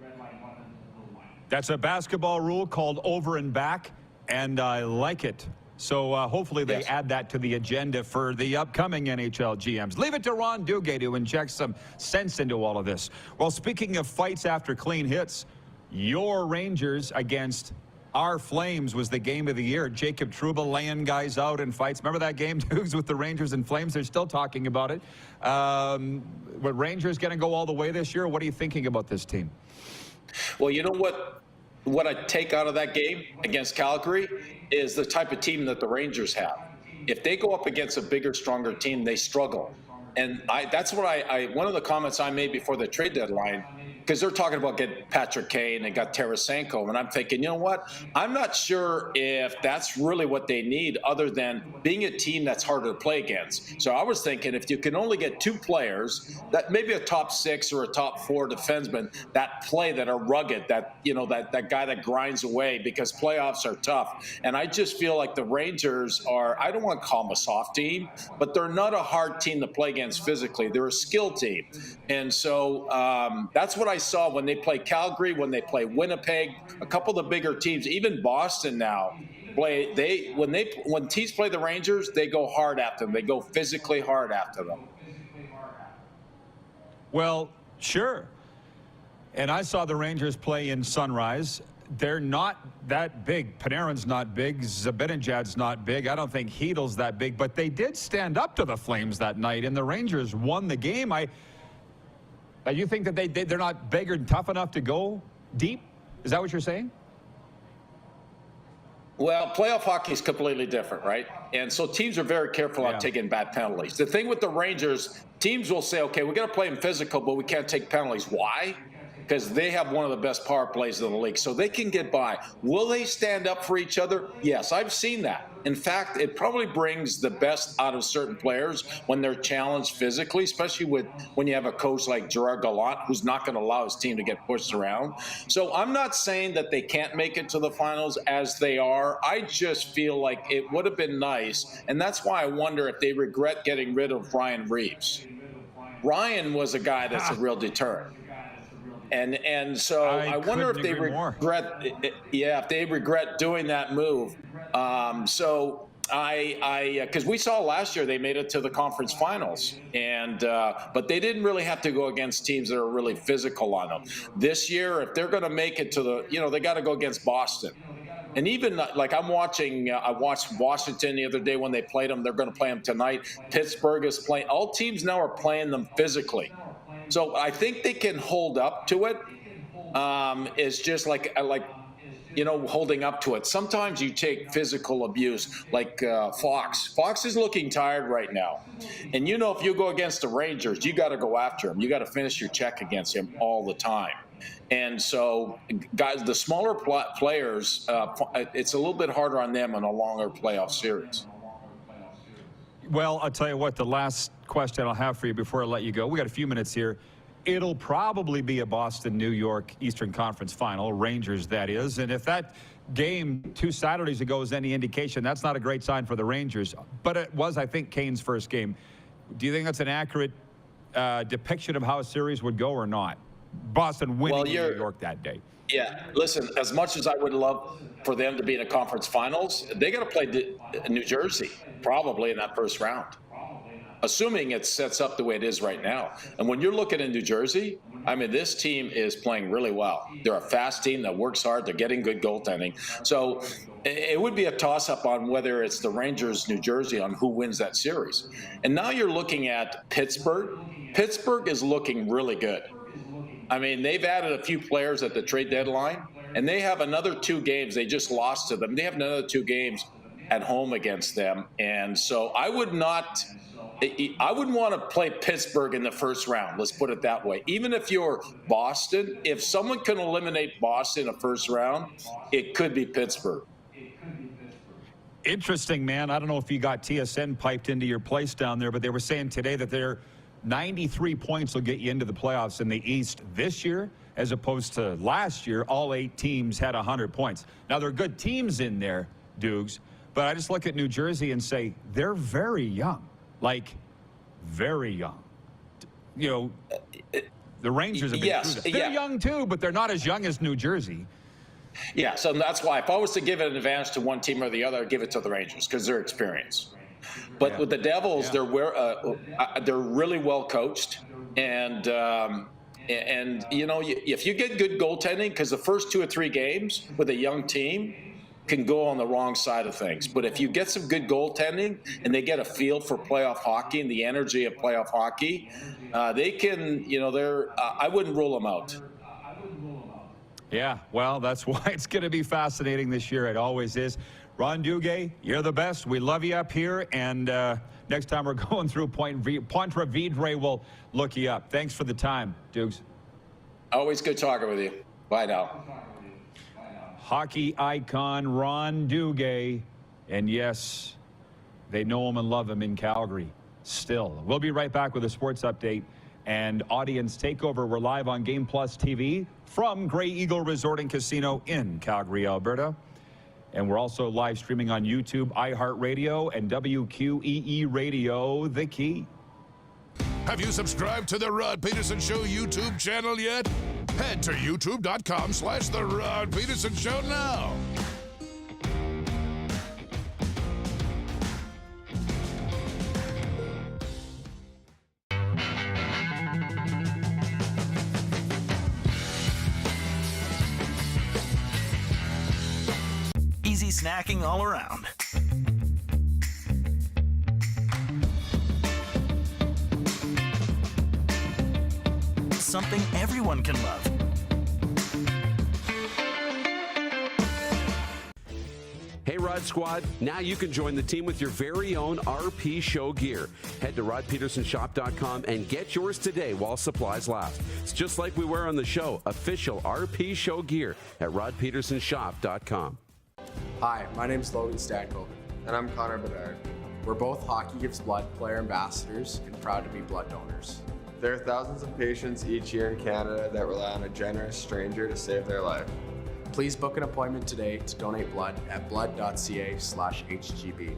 That's a basketball rule called over and back, and I like it. So hopefully they add that to the agenda for the upcoming NHL GMs. Leave it to Ron Duguay to inject some sense into all of this. Well, speaking of fights after clean hits, your Rangers against our Flames was the game of the year. Jacob Trouba laying guys out in fights. Remember that game, Dukes, with the Rangers and Flames? They're still talking about it. But Rangers going to go all the way this year? What are you thinking about this team? Well, you know what I take out of that game against Calgary is the type of team that the Rangers have. if they go up against a bigger, stronger team, they struggle. And that's what one of the comments I made before the trade deadline, because they're talking about getting Patrick Kane and got Tarasenko. And I'm thinking, you know what? I'm not sure if that's really what they need other than being a team that's harder to play against. So I was thinking if you can only get 2 players, that maybe a top 6 or a top 4 defenseman that play, that are rugged, that, you know, that guy that grinds away, because playoffs are tough. And I just feel like the Rangers are, I don't want to call them a soft team, but they're not a hard team to play against physically. They're a skill team. And so that's what I saw when they play Calgary, when they play Winnipeg, a couple of the bigger teams, even Boston now. When teams play the Rangers, they go hard after them. They go physically hard after them. Well, sure. And I saw the Rangers play in Sunrise. They're not that big. Panarin's not big. Zibanejad's not big. I don't think Heedle's that big. But they did stand up to the Flames that night, and the Rangers won the game. You think that they're not big or tough enough to go deep? Is that what you're saying? Well, playoff hockey is completely different, right? And so teams are very careful on taking bad penalties. The thing with the Rangers, teams will say, okay, we're going to play them physical, but we can't take penalties. Why? Because they have one of the best power plays in the league, so they can get by. Will they stand up for each other? Yes, I've seen that. In fact, it probably brings the best out of certain players when they're challenged physically, especially when you have a coach like Gerard Gallant, who's not going to allow his team to get pushed around. So I'm not saying that they can't make it to the finals as they are. I just feel like it would have been nice, and that's why I wonder if they regret getting rid of Ryan Reeves. Ryan was a guy that's a real deterrent. And so I wonder if they regret doing that move. So because we saw last year they made it to the conference finals, and but they didn't really have to go against teams that are really physical on them. This year, if they're going to make it to they got to go against Boston. And even like I watched Washington the other day when they played them. They're going to play them tonight. Pittsburgh is playing. All teams now are playing them physically. So I think they can hold up to it. It's just like holding up to it. Sometimes you take physical abuse, like Fox. Fox is looking tired right now. And if you go against the Rangers, you got to go after him. You got to finish your check against him all the time. And so, guys, the smaller players, it's a little bit harder on them in a longer playoff series. Well, I'll tell you what, the last question I'll have for you before I let you go, we got a few minutes here. It'll probably be a Boston-New York Eastern Conference final, Rangers that is. And if that game 2 Saturdays ago is any indication, that's not a great sign for the Rangers. But it was, I think, Kane's first game. Do you think that's an accurate depiction of how a series would go or not? Boston winning New York that day. Yeah, listen, as much as I would love for them to be in a conference finals, they got to play New Jersey probably in that first round, assuming it sets up the way it is right now. And when you're looking in New Jersey, I mean, this team is playing really well. They're a fast team that works hard. They're getting good goaltending. So it would be a toss-up on whether it's the Rangers, New Jersey, on who wins that series. And now you're looking at Pittsburgh. Pittsburgh is looking really good. I mean, they've added a few players at the trade deadline, and they have another 2 games. They just lost to them. They have another 2 games at home against them. And so I wouldn't want to play Pittsburgh in the first round. Let's put it that way. Even if you're Boston, if someone can eliminate Boston in the first round, it could be Pittsburgh. Interesting, man. I don't know if you got TSN piped into your place down there, but they were saying today that they're 93 points will get you into the playoffs in the East this year, as opposed to last year, all 8 teams had 100 points. Now, there are good teams in there, Dukes, but I just look at New Jersey and say they're very young, like very young. The Rangers have been through that. They're young too, but they're not as young as New Jersey. Yeah, so that's why if I was to give an advantage to one team or the other, I'd give it to the Rangers because they're experienced. But with the Devils, they're really well coached, and if you get good goaltending, because the first 2 or 3 games with a young team can go on the wrong side of things. But if you get some good goaltending and they get a feel for playoff hockey and the energy of playoff hockey, they can. I wouldn't rule them out. Yeah, well, that's why it's going to be fascinating this year. It always is. Ron Duguay, you're the best. We love you up here. And next time we're going through Ponte Vedre, we'll look you up. Thanks for the time, Dukes. Always good talking with you. Bye now. Hockey icon Ron Duguay. And yes, they know him and love him in Calgary still. We'll be right back with a sports update and audience takeover. We're live on Game Plus TV from Grey Eagle Resort and Casino in Calgary, Alberta. And we're also live streaming on YouTube, iHeartRadio, and WQEE Radio, The Key. Have you subscribed to the Rod Pedersen Show YouTube channel yet? Head to youtube.com/The Rod Pedersen Show now. Easy snacking all around. Something everyone can love. Hey, Rod Squad, now you can join the team with your very own RP Show gear. Head to rodpetersenshop.com and get yours today while supplies last. It's just like we wear on the show, official RP Show gear at rodpetersenshop.com. Hi, my name's Logan Stanko. And I'm Connor Bedard. We're both Hockey Gives Blood player ambassadors and proud to be blood donors. There are thousands of patients each year in Canada that rely on a generous stranger to save their life. Please book an appointment today to donate blood at blood.ca/HGB.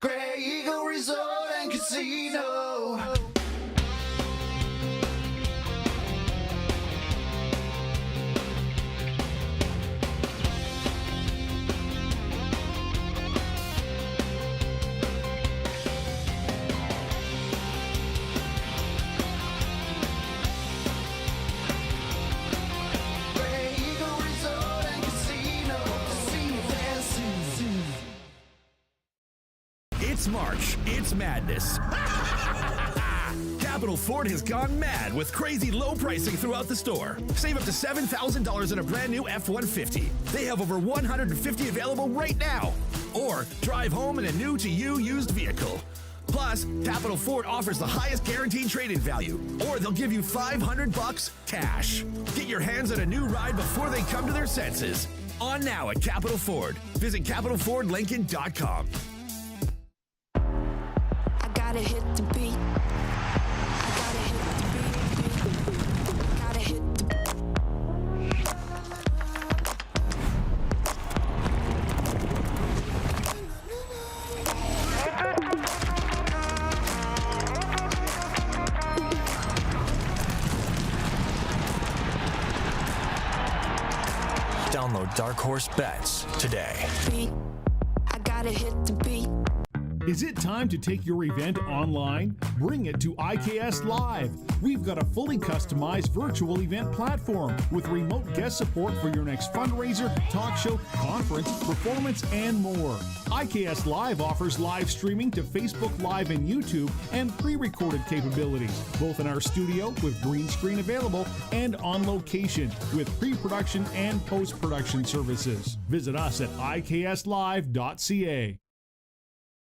Grey Eagle Resort and Casino. It's March. It's madness. Capital Ford has gone mad with crazy low pricing throughout the store. Save up to $7,000 on a brand new F-150. They have over 150 available right now. Or drive home in a new to you used vehicle. Plus, Capital Ford offers the highest guaranteed trade-in value, or they'll give you $500 cash. Get your hands on a new ride before they come to their senses. On now at Capital Ford. Visit CapitalFordLincoln.com. Gotta hit the beat. I gotta hit the beat. Gotta hit the Download Dark Horse Bets today. I gotta hit the beat. Is it time to take your event online? Bring it to IKS Live. We've got a fully customized virtual event platform with remote guest support for your next fundraiser, talk show, conference, performance, and more. IKS Live offers live streaming to Facebook Live and YouTube and pre-recorded capabilities, both in our studio with green screen available and on location with pre-production and post-production services. Visit us at ikslive.ca.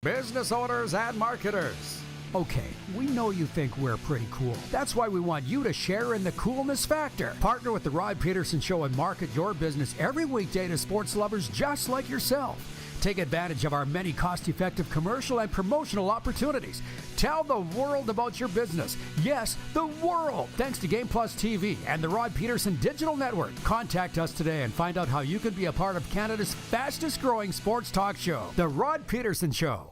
Business owners and marketers. Okay, we know you think we're pretty cool. That's why we want you to share in the coolness factor. Partner with the Rod Pedersen Show and market your business every weekday to sports lovers just like yourself. Take advantage of our many cost-effective commercial and promotional opportunities. Tell the world about your business. Yes, the world. Thanks to Game Plus TV and the Rod Pedersen Digital Network. Contact us today and find out how you can be a part of Canada's fastest-growing sports talk show, The Rod Pedersen Show.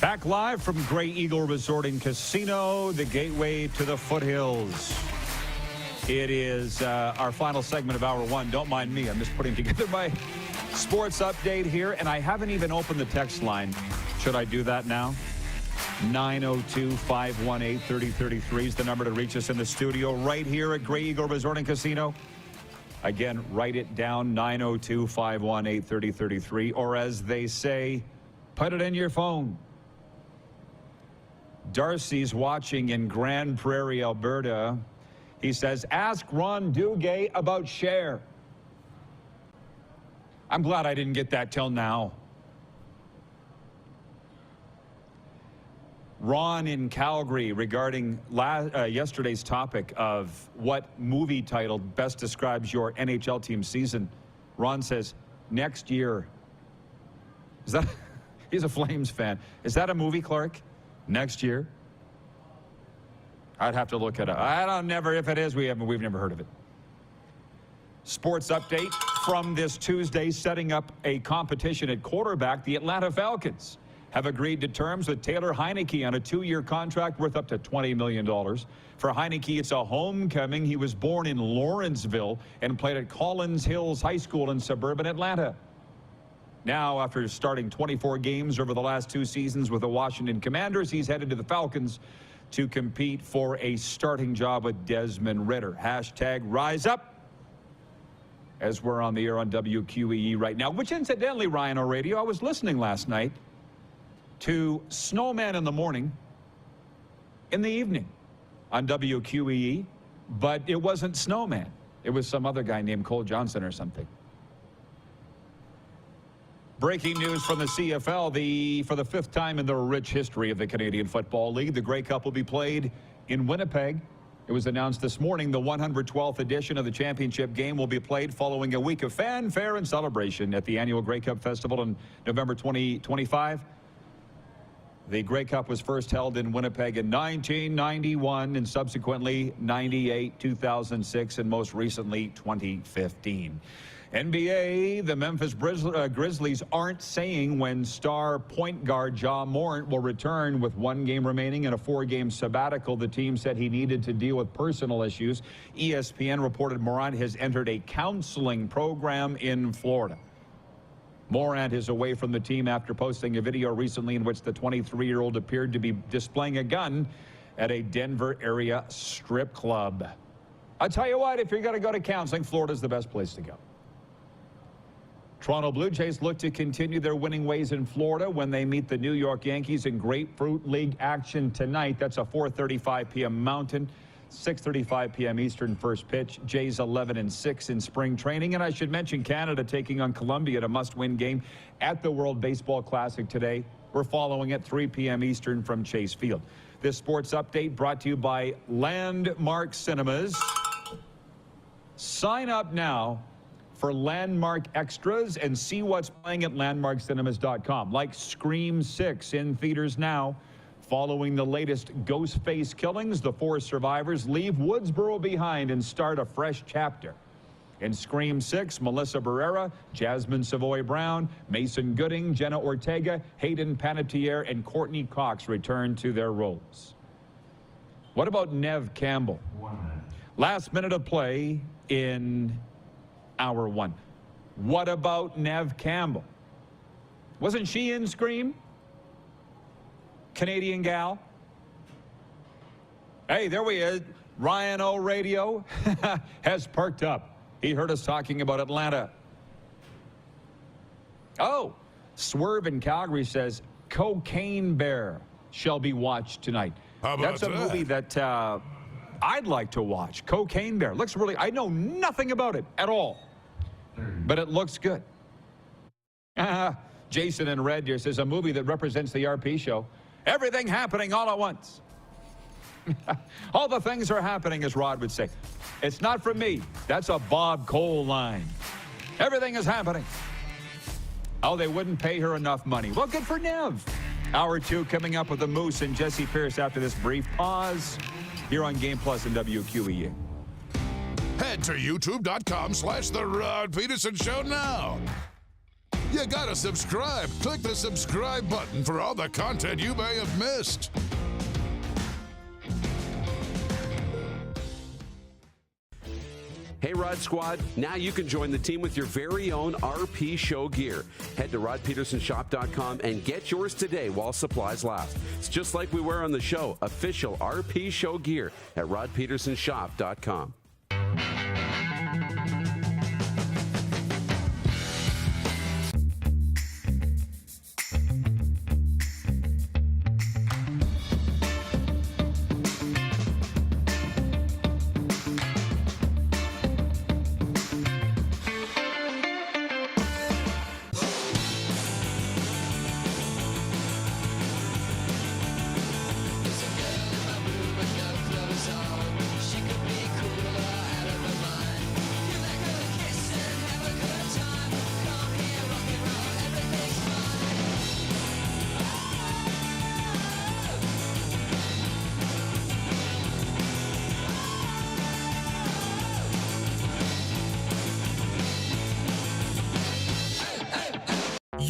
Back live from Grey Eagle Resort and Casino, the gateway to the foothills. It is our final segment of Hour 1. Don't mind me. I'm just putting together my sports update here, and I haven't even opened the text line. Should I do that now? 902-518-3033 is the number to reach us in the studio right here at Grey Eagle Resort and Casino. Again, write it down, 902-518-3033, or as they say, put it in your phone. Darcy's watching in Grand Prairie, Alberta. He says, ask Ron Duguay about Cher. I'm glad I didn't get that till now. Ron in Calgary regarding yesterday's topic of what movie title best describes your NHL team season. Ron says, next year. Is that, he's a Flames fan. Is that a movie, Clark? Next year? I'd have to look it up. If it is, we've never heard of it. Sports update from this Tuesday, setting up a competition at quarterback. The Atlanta Falcons have agreed to terms with Taylor Heineke on a 2-year contract worth up to $20 million. For Heineke, it's a homecoming. He was born in Lawrenceville and played at Collins Hills High School in suburban Atlanta. Now, after starting 24 games over the last 2 seasons with the Washington Commanders, he's headed to the Falcons to compete for a starting job with Desmond Ridder. Hashtag rise up, as we're on the air on WQEE right now, which incidentally, Ryan O'Radio, I was listening last night to Snowman in the morning, in the evening on WQEE, but it wasn't Snowman. It was some other guy named Cole Johnson or something. Breaking news from the CFL, for the 5th time in the rich history of the Canadian Football League, the Grey Cup will be played in Winnipeg. It was announced this morning the 112th edition of the championship game will be played following a week of fanfare and celebration at the annual Grey Cup Festival in November 2025. The Grey Cup was first held in Winnipeg in 1991 and subsequently 98, 2006, and most recently 2015. NBA, the Memphis Grizzlies aren't saying when star point guard Ja Morant will return with 1 game remaining and a 4-game sabbatical. The team said he needed to deal with personal issues. ESPN reported Morant has entered a counseling program in Florida. Morant is away from the team after posting a video recently in which the 23-year-old appeared to be displaying a gun at a Denver area strip club. I'll tell you what, if you're going to go to counseling, Florida's the best place to go. Toronto Blue Jays look to continue their winning ways in Florida when they meet the New York Yankees in Grapefruit League action tonight. That's a 4:35 p.m. Mountain, 6:35 p.m. Eastern first pitch. Jays 11-6 in spring training. And I should mention Canada taking on Colombia at a must-win game at the World Baseball Classic today. We're following at 3 p.m. Eastern from Chase Field. This sports update brought to you by Landmark Cinemas. Sign up now for Landmark Extras and see what's playing at landmarkcinemas.com, like Scream 6 in theaters now. Following the latest Ghostface killings, the 4 survivors leave Woodsboro behind and start a fresh chapter. In Scream 6, Melissa Barrera, Jasmine Savoy Brown, Mason Gooding, Jenna Ortega, Hayden Panettiere, and Courtney Cox return to their roles. What about Neve Campbell? Last minute of play in Hour 1. What about Neve Campbell? Wasn't she in Scream? Canadian gal. Hey, there we is. Ryan O'Radio has perked up. He heard us talking about Atlanta. Oh, Swerve in Calgary says Cocaine Bear shall be watched tonight. That's a movie that I'd like to watch. Cocaine Bear. Looks really, I know nothing about it at all, but it looks good. Jason in Red here says a movie that represents the RP show. Everything happening all at once. All the things are happening, as Rod would say. It's not from me. That's a Bob Cole line. Everything is happening. Oh, they wouldn't pay her enough money. Well, good for Neve. Hour 2 coming up with the Moose and Jessi Pierce after this brief pause here on Game Plus and WQEE. Head to youtube.com/The Rod Pedersen Show now. You gotta subscribe. Click the subscribe button for all the content you may have missed. Hey, Rod Squad, now you can join the team with your very own RP Show gear. Head to rodpetersonshop.com and get yours today while supplies last. It's just like we wear on the show, official RP Show gear at rodpetersonshop.com.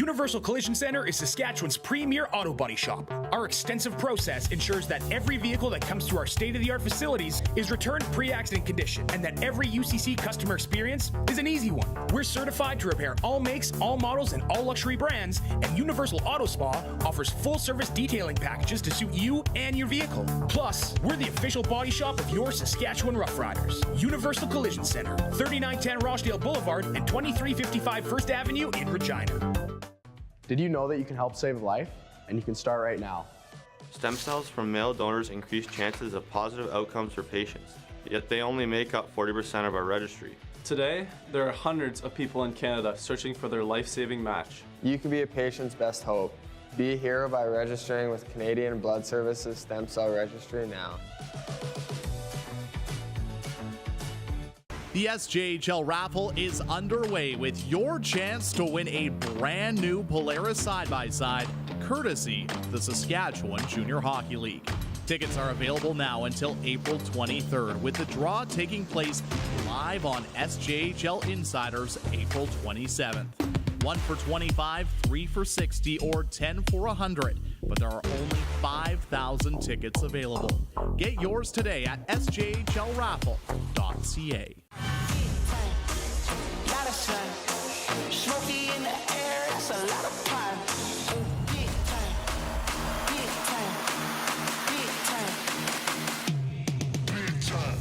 Universal Collision Center is Saskatchewan's premier auto body shop. Our extensive process ensures that every vehicle that comes through our state-of-the-art facilities is returned pre-accident condition, and that every UCC customer experience is an easy one. We're certified to repair all makes, all models, and all luxury brands, and Universal Auto Spa offers full-service detailing packages to suit you and your vehicle. Plus, we're the official body shop of your Saskatchewan Rough Riders. Universal Collision Center, 3910 Rochdale Boulevard and 2355 First Avenue in Regina. Did you know that you can help save a life? And you can start right now. Stem cells from male donors increase chances of positive outcomes for patients, yet they only make up 40% of our registry. Today, there are hundreds of people in Canada searching for their life-saving match. You can be a patient's best hope. Be a hero by registering with Canadian Blood Services Stem Cell Registry now. The SJHL raffle is underway with your chance to win a brand new Polaris side-by-side, courtesy of the Saskatchewan Junior Hockey League. Tickets are available now until April 23rd, with the draw taking place live on SJHL Insiders April 27th. 1 for $25, 3 for $60, or 10 for $100. But there are only 5,000 tickets available. Get yours today at sjhlraffle.ca. Smoky in the air, that's a lot of fun. Big time, big time, big time, big time.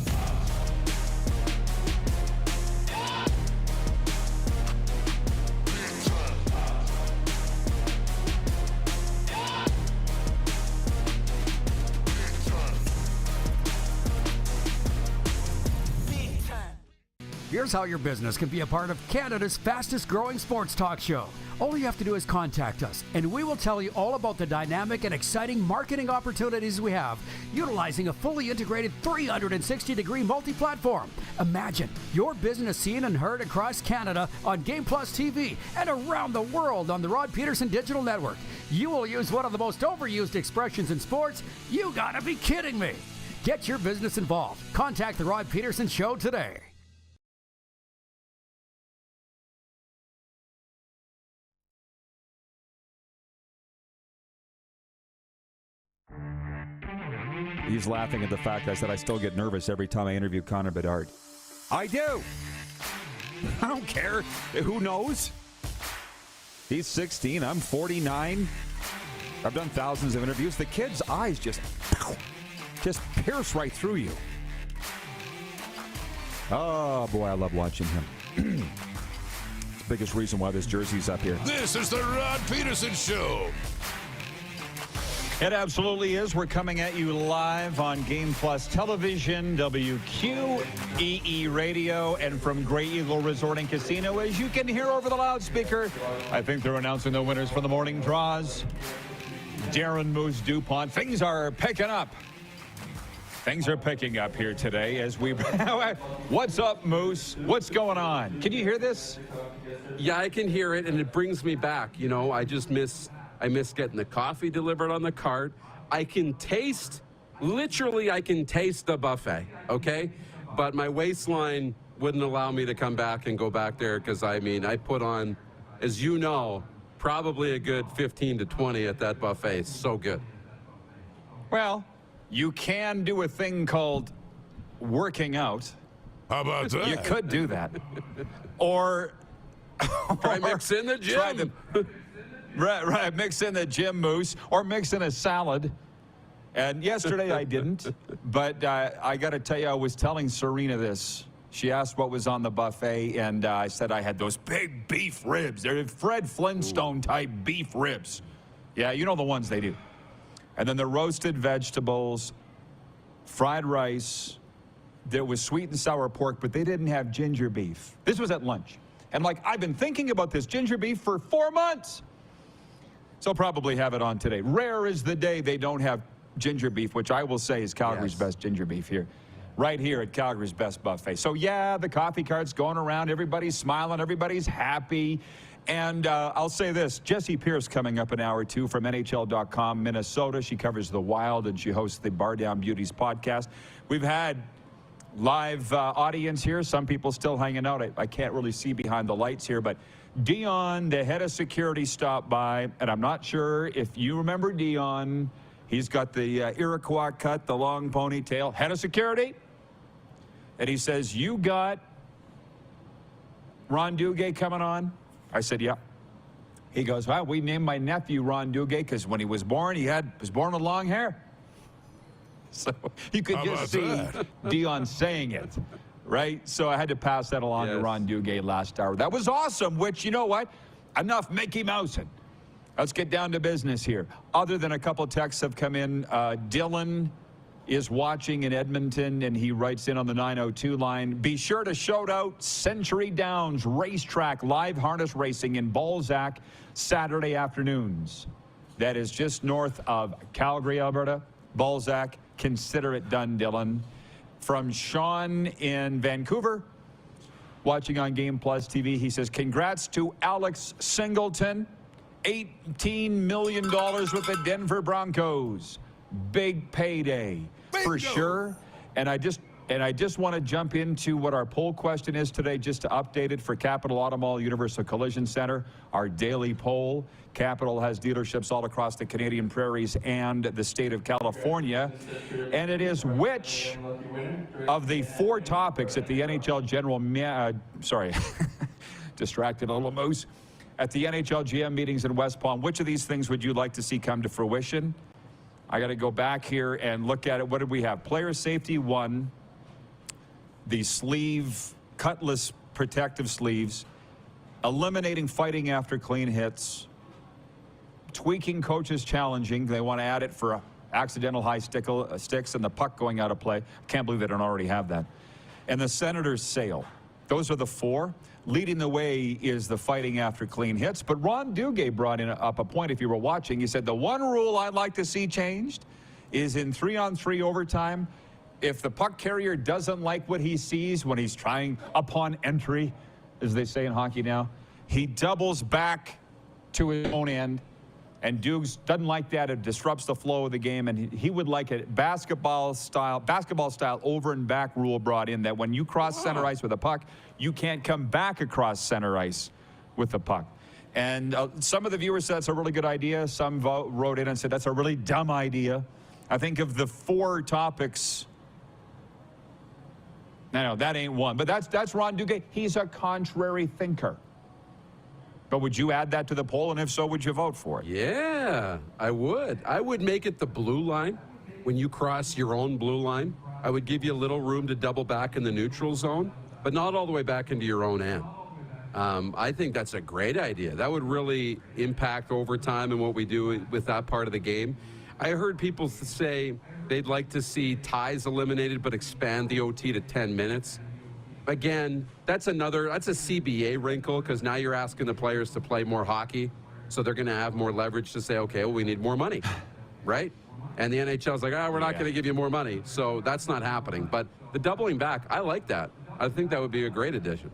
Here's how your business can be a part of Canada's fastest growing sports talk show. All you have to do is contact us, and we will tell you all about the dynamic and exciting marketing opportunities we have, utilizing a fully integrated 360-degree multi-platform. Imagine your business seen and heard across Canada on Game Plus TV and around the world on the Rod Pedersen Digital Network. You will use one of the most overused expressions in sports. You gotta be kidding me. Get your business involved. Contact the Rod Pedersen Show today. He's laughing at the fact I said I still get nervous every time I interview Connor Bedard. I do. I don't care. Who knows? He's 16. I'm 49. I've done thousands of interviews. The kid's eyes just pierce right through you. Oh, boy, I love watching him. It's the biggest reason why this jersey's up here. This is the Rod Pedersen Show. It absolutely is. We're coming at you live on Game Plus Television, WQEE Radio, and from Grey Eagle Resort and Casino. As you can hear over the loudspeaker, I think they're announcing the winners for the morning draws. Darren Moose DuPont. Things are picking up. Things are picking up here today as we... What's up, Moose? What's going on? Can you hear this? Yeah, I can hear it, and it brings me back. You know, I miss getting the coffee delivered on the cart. I can taste the buffet, okay? But my waistline wouldn't allow me to come back and go back there because, I put on, as you know, probably a good 15 to 20 at that buffet. It's so good. Well, you can do a thing called working out. How about that? You could do that. Or try mix in the gym. Right, mix in the gym, Moose, or mix in a salad. And yesterday I didn't, but I got to tell you, I was telling Serena this. She asked what was on the buffet, and I said I had those big beef ribs. They're Fred Flintstone-type beef ribs. Yeah, you know the ones they do. And then the roasted vegetables, fried rice. There was sweet and sour pork, but they didn't have ginger beef. This was at lunch. And, I've been thinking about this ginger beef for 4 months. So probably have it on today. Rare is the day they don't have ginger beef, which I will say is Calgary's best ginger beef here. Right here at Calgary's Best Buffet. So, yeah, the coffee cart's going around. Everybody's smiling. Everybody's happy. And I'll say this. Jessi Pierce coming up in hour 2 from NHL.com, Minnesota. She covers the Wild, and she hosts the Bar Down Beauties podcast. We've had live audience here. Some people still hanging out. I can't really see behind the lights here, but Dion, the head of security, stopped by, and I'm not sure if you remember Dion. He's got the Iroquois cut, the long ponytail, head of security. And he says, you got Ron Duguay coming on? I said, yeah. He goes, well, we named my nephew Ron Duguay because when he was born, was born with long hair. So you could just see Dion saying it, right? So I had to pass that along to Ron Duguay last hour. That was awesome, which, you know what? Enough Mickey Mousing. Let's get down to business here. Other than a couple texts have come in, Dylan is watching in Edmonton, and he writes in on the 902 line, be sure to shout out Century Downs Racetrack live harness racing in Balzac Saturday afternoons. That is just north of Calgary, Alberta. Balzac, consider it done, Dylan. From Sean in Vancouver, watching on Game Plus TV, he says, congrats to Alex Singleton. $18 million with the Denver Broncos. Big payday. Bingo. For sure. And I just want to jump into what our poll question is today, just to update it for Capital Auto Mall Universal Collision Center, our daily poll. Capital has dealerships all across the Canadian prairies and the state of California. And it is which of the 4 topics at the NHL General, distracted a little moose. At the NHL GM meetings in West Palm, which of these things would you like to see come to fruition? I got to go back here and look at it. What did we have? Player safety 1, the sleeve, cutlass protective sleeves, eliminating fighting after clean hits, tweaking coaches challenging. They want to add it for accidental high sticks and the puck going out of play. Can't believe they don't already have that. And the Senators' sale. Those are the 4. Leading the way is the fighting after clean hits. But Ron Duguay brought up a point, if you were watching. He said, the one rule I'd like to see changed is in 3-on-3 overtime, if the puck carrier doesn't like what he sees when he's trying upon entry, as they say in hockey now, he doubles back to his own end. And Dukes doesn't like that. It disrupts the flow of the game, and he would like a basketball style over and back rule brought in, that when you cross center ice with a puck, you can't come back across center ice with the puck. And some of the viewers said that's a really good idea. Some wrote in and said that's a really dumb idea. I think of the 4 topics, no, that ain't one. But that's Ron Duguay. He's a contrary thinker. But would you add that to the poll? And if so, would you vote for it? Yeah, I would. I would make it the blue line. When you cross your own blue line, I would give you a little room to double back in the neutral zone, but not all the way back into your own end. I think that's a great idea. That would really impact overtime and what we do with that part of the game. I heard people say they'd like to see ties eliminated, but expand the OT to 10 minutes. Again, that's a CBA wrinkle, because now you're asking the players to play more hockey, so they're going to have more leverage to say, okay, well, we need more money, right? And the NHL's like, we're not going to give you more money, so that's not happening. But the doubling back, I like that. I think that would be a great addition.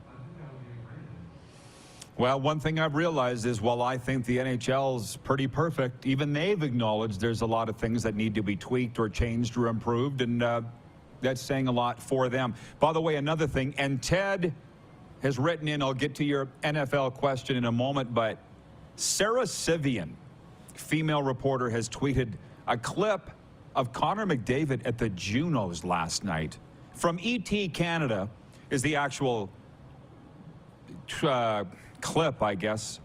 Well, one thing I've realized is, while I think the NHL's pretty perfect, even they've acknowledged there's a lot of things that need to be tweaked or changed or improved, and that's saying a lot for them. By the way, another thing, and Ted has written in, I'll get to your NFL question in a moment, but Sarah Sivian, female reporter, has tweeted a clip of Connor McDavid at the Junos last night. From ET Canada is the actual clip, I guess.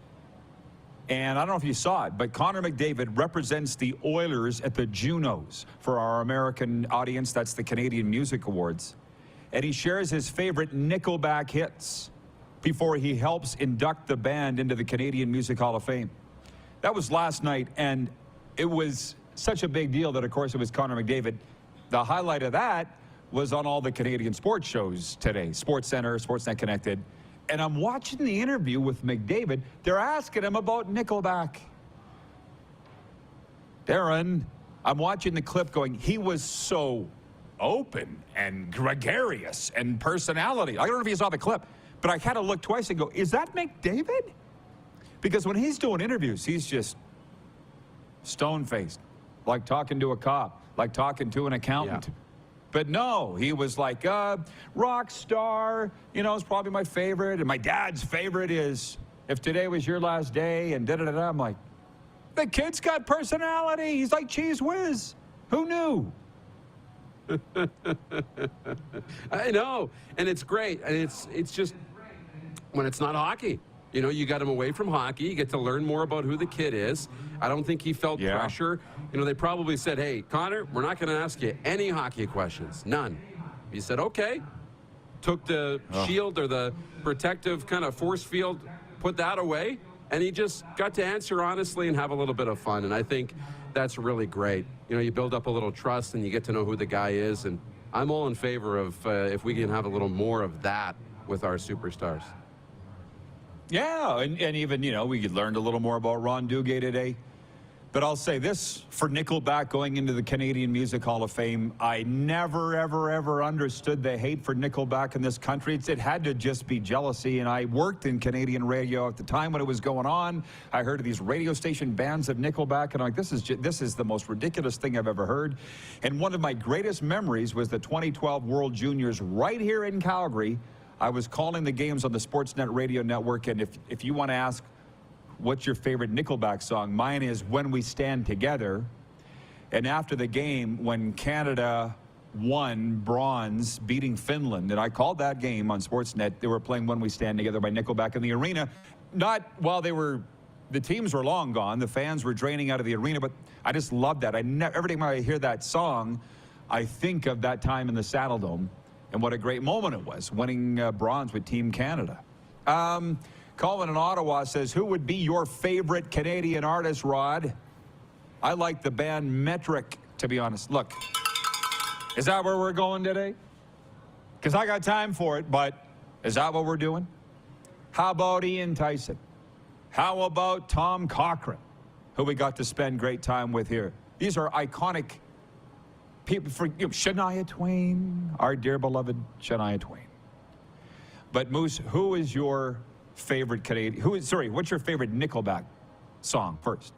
And I don't know if you saw it, but Connor McDavid represents the Oilers at the Junos. For our American audience, that's the Canadian Music Awards. And he shares his favorite Nickelback hits before he helps induct the band into the Canadian Music Hall of Fame. That was last night, and it was such a big deal that, of course, it was Connor McDavid. The highlight of that was on all the Canadian sports shows today, SportsCenter, Sportsnet Connected. And I'm watching the interview with McDavid. They're asking him about Nickelback. Darren, I'm watching the clip going, he was so open and gregarious and personality. I don't know if you saw the clip, but I had to look twice and go, is that McDavid? Because when he's doing interviews, he's just stone-faced, like talking to a cop, like talking to an accountant. But no, he was like, rock star, you know, is probably my favorite. And my dad's favorite is If Today Was Your Last Day, and da-da-da-da. I'm like, the kid's got personality. He's like Cheese Whiz. Who knew? I know, and it's great. And it's just, when it's not hockey, you know, you got him away from hockey. You get to learn more about who the kid is. I don't think he felt pressure. You know, they probably said, hey, Connor, we're not going to ask you any hockey questions. None. He said, okay. Took the shield or the protective kind of force field, put that away, and he just got to answer honestly and have a little bit of fun. And I think that's really great. You know, you build up a little trust and you get to know who the guy is. And I'm all in favor of if we can have a little more of that with our superstars. Yeah, and even, you know, we learned a little more about Ron Duguay today. But I'll say this, for Nickelback going into the Canadian Music Hall of Fame, I never, ever, ever understood the hate for Nickelback in this country. It had to just be jealousy, and I worked in Canadian radio at the time when it was going on. I heard of these radio station bands of Nickelback, and I'm like, this is the most ridiculous thing I've ever heard. And one of my greatest memories was the 2012 World Juniors right here in Calgary. I was calling the games on the Sportsnet radio network, and if you want to ask, what's your favorite Nickelback song? Mine is When We Stand Together. And after the game, when Canada won bronze, beating Finland, and I called that game on Sportsnet, they were playing When We Stand Together by Nickelback in the arena. Not while the teams were long gone, the fans were draining out of the arena, but I just loved that. Every time I hear that song, I think of that time in the Saddle Dome and what a great moment it was, winning bronze with Team Canada. Colin in Ottawa says, who would be your favorite Canadian artist, Rod? I like the band Metric, to be honest. Look, is that where we're going today? Because I got time for it, but is that what we're doing? How about Ian Tyson? How about Tom Cochrane, who we got to spend great time with here? These are iconic people. For Shania Twain, our dear beloved Shania Twain. But Moose, who is your favorite Canadian? What's your favorite Nickelback song first?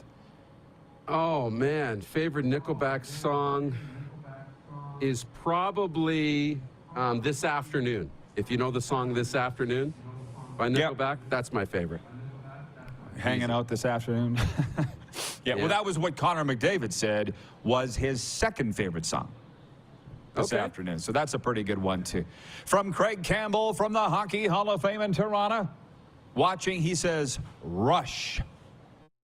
Oh man, favorite Nickelback song is probably This Afternoon. If you know the song This Afternoon by Nickelback, that's my favorite. Hanging out this afternoon. Yeah, well, that was what Connor McDavid said was his second favorite song this afternoon. So that's a pretty good one, too. From Craig Campbell from the Hockey Hall of Fame in Toronto. Watching, he says, Rush.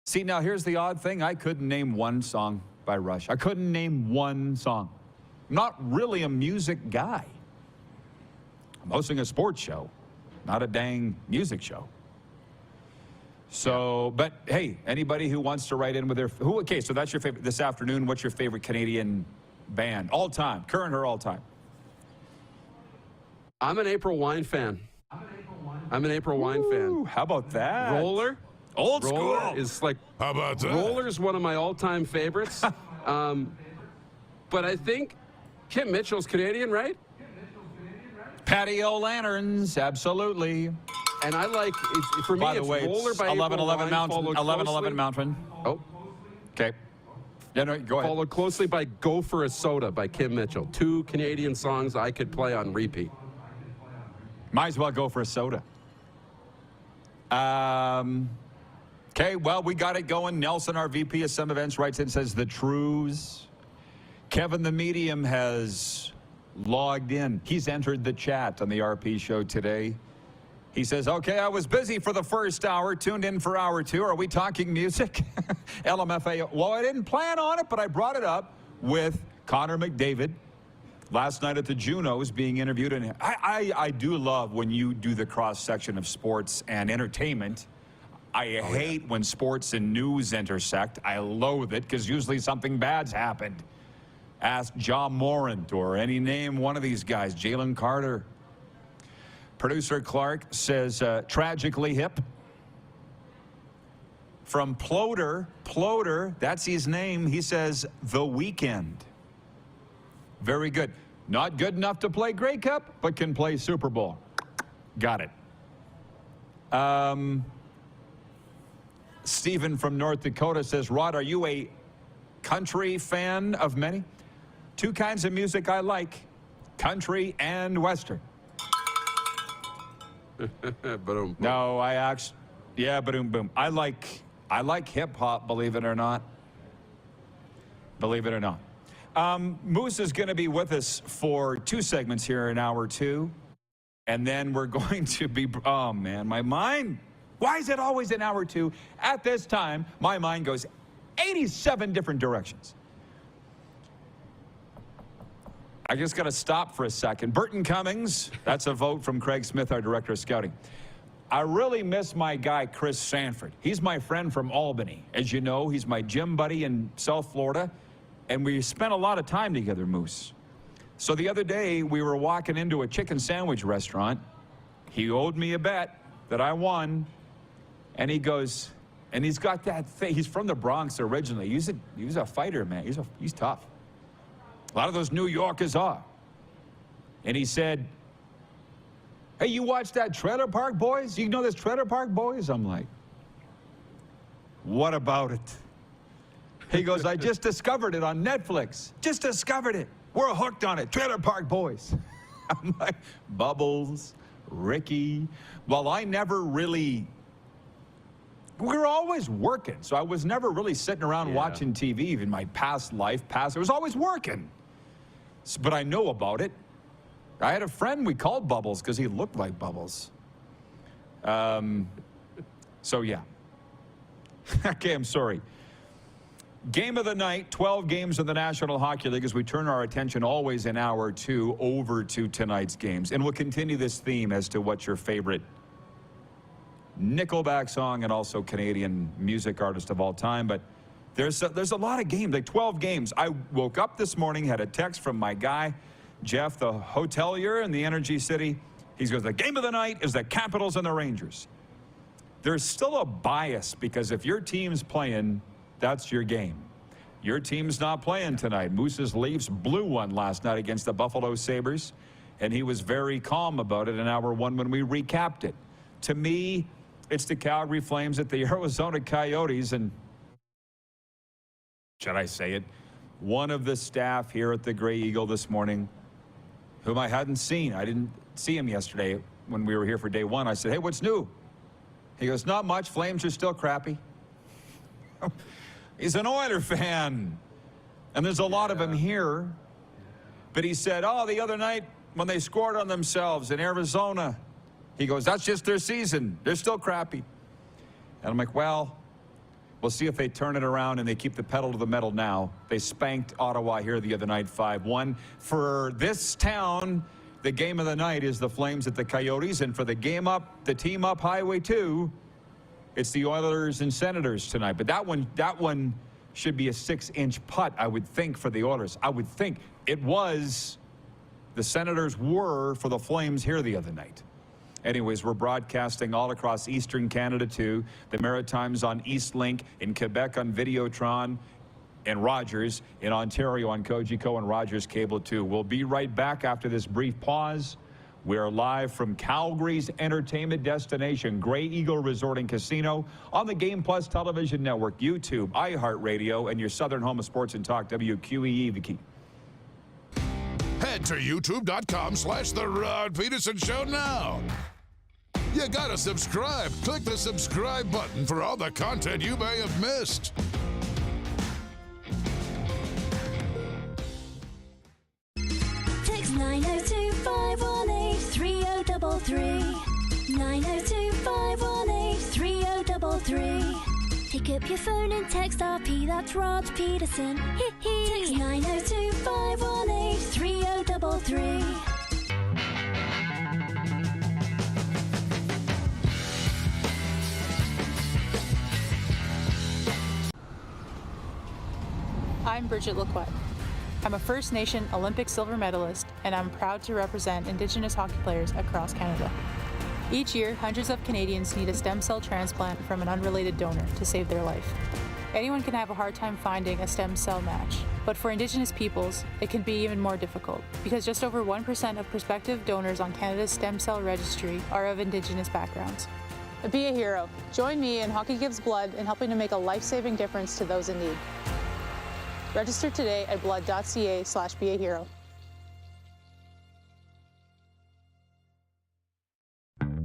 See, now here's the odd thing. I couldn't name one song by Rush. I couldn't name one song. I'm not really a music guy. I'm hosting a sports show, not a dang music show. So, but hey, anybody who wants to write in with their, okay, so that's your favorite this afternoon. What's your favorite Canadian band? All time, current or all time? I'm an April Wine fan. I'm an April Wine fan. How about that? Roller. Old school. Roller is like, how about that? Roller's one of my all-time favorites. But I think Kim Mitchell's Canadian, right? Patio Lanterns, absolutely. And I like, for me, by the it's way, Roller by 11-11 Mountain. 11-11 Mountain. Oh. Okay. Yeah, no, go ahead. Followed closely by Go for a Soda by Kim Mitchell. Two Canadian songs I could play on repeat. Might as well go for a soda. Okay, well, we got it going. Nelson, our VP of some events, writes in and says the Trues. Kevin the Medium has logged in. He's entered the chat on the RP show today. He says, okay, I was busy for the first hour, tuned in for hour two. Are we talking music? LMFA. Well, I didn't plan on it, but I brought it up with Connor McDavid last night at the Junos being interviewed. And I do love when you do the cross-section of sports and entertainment. I hate when sports and news intersect. I loathe it because usually something bad's happened. Ask John Morant or any name one of these guys, Jalen Carter. Producer Clark says, tragically hip. From Ploder, that's his name. He says, The Weeknd. Very good. Not good enough to play Grey Cup, but can play Super Bowl. Got it. Stephen from North Dakota says, Rod, are you a country fan of many? Two kinds of music I like, country and Western. No, I actually, yeah, boom, boom. I like hip hop, believe it or not. Believe it or not. Moose is going to be with us for 2 segments here in hour 2. And then we're going to be, oh man, my mind, why is it always in hour 2? At this time, my mind goes 87 different directions. I just got to stop for a second. Burton Cummings, that's a vote from Craig Smith, our director of scouting. I really miss my guy, Chris Sanford. He's my friend from Albany. As you know, he's my gym buddy in South Florida, and we spent a lot of time together, Moose. So the other day, we were walking into a chicken sandwich restaurant. He owed me a bet that I won, and he goes, and he's got that thing. He's from the Bronx originally. He was a fighter, man. He's tough. A lot of those New Yorkers are. And he said, hey, you watch that Trailer Park Boys? You know this Trailer Park Boys? I'm like, what about it? He goes, I just discovered it on Netflix. Just discovered it. We're hooked on it. Trailer Park Boys. I'm like, Bubbles, Ricky. Well, I never really, we were always working. So I was never really sitting around watching TV, even my past life. I was always working. But I know about it. I had a friend we called Bubbles because he looked like Bubbles. So, yeah. Okay, I'm sorry. Game of the night, 12 games in the National Hockey League as we turn our attention always in hour 2 over to tonight's games. And we'll continue this theme as to what's your favorite Nickelback song and also Canadian music artist of all time. But there's a lot of games, like 12 games. I woke up this morning, had a text from my guy, Jeff, the hotelier in the Energy City. He goes, the game of the night is the Capitals and the Rangers. There's still a bias because if your team's playing, that's your game. Your team's not playing tonight. Moose's Leafs blew one last night against the Buffalo Sabres, and he was very calm about it in hour 1 when we recapped it. To me, it's the Calgary Flames at the Arizona Coyotes, and should I say it, one of the staff here at the Grey Eagle this morning, whom I hadn't seen. I didn't see him yesterday when we were here for day 1. I said, hey, what's new? He goes, not much. Flames are still crappy. He's an Oiler fan, and there's a lot of them here. But he said, oh, the other night when they scored on themselves in Arizona, he goes, that's just their season. They're still crappy. And I'm like, well, we'll see if they turn it around and they keep the pedal to the metal now. They spanked Ottawa here the other night 5-1. For this town, the game of the night is the Flames at the Coyotes. And for the team up Highway 2, it's the Oilers and Senators tonight. But that one should be a 6-inch putt, I would think, for the Oilers. I would think it was. The Senators were for the Flames here the other night. Anyways, we're broadcasting all across Eastern Canada too. The Maritimes on Eastlink, in Quebec on Videotron, and Rogers in Ontario on Cogeco and Rogers Cable 2. We'll be right back after this brief pause. We're live from Calgary's entertainment destination, Grey Eagle Resort and Casino, on the Game Plus Television Network, YouTube, iHeartRadio, and your southern home of sports and talk, WQEE, the key. Head to youtube.com/The Rod Pedersen Show now. You gotta subscribe. Click the subscribe button for all the content you may have missed. Text 902-518-3033. 902-518-3033. Pick up your phone and text RP, that's Rod Pedersen. Text 902-518-3033. I'm Bridget Lacquette. I'm a First Nation Olympic silver medalist, and I'm proud to represent Indigenous hockey players across Canada. Each year, hundreds of Canadians need a stem cell transplant from an unrelated donor to save their life. Anyone can have a hard time finding a stem cell match, but for Indigenous peoples, it can be even more difficult because just over 1% of prospective donors on Canada's stem cell registry are of Indigenous backgrounds. Be a hero. Join me in Hockey Gives Blood in helping to make a life-saving difference to those in need. Register today at blood.ca/beahero.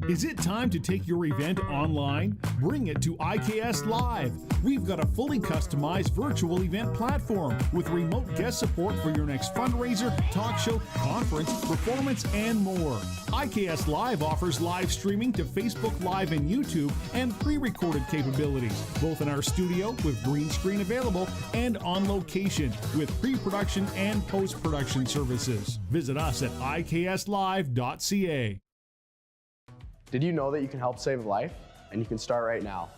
Is it time to take your event online? Bring it to IKS Live. We've got a fully customized virtual event platform with remote guest support for your next fundraiser, talk show, conference, performance, and more. IKS Live offers live streaming to Facebook Live and YouTube and pre-recorded capabilities, both in our studio with green screen available and on location with pre-production and post-production services. Visit us at ikslive.ca. Did you know that you can help save a life? And you can start right now.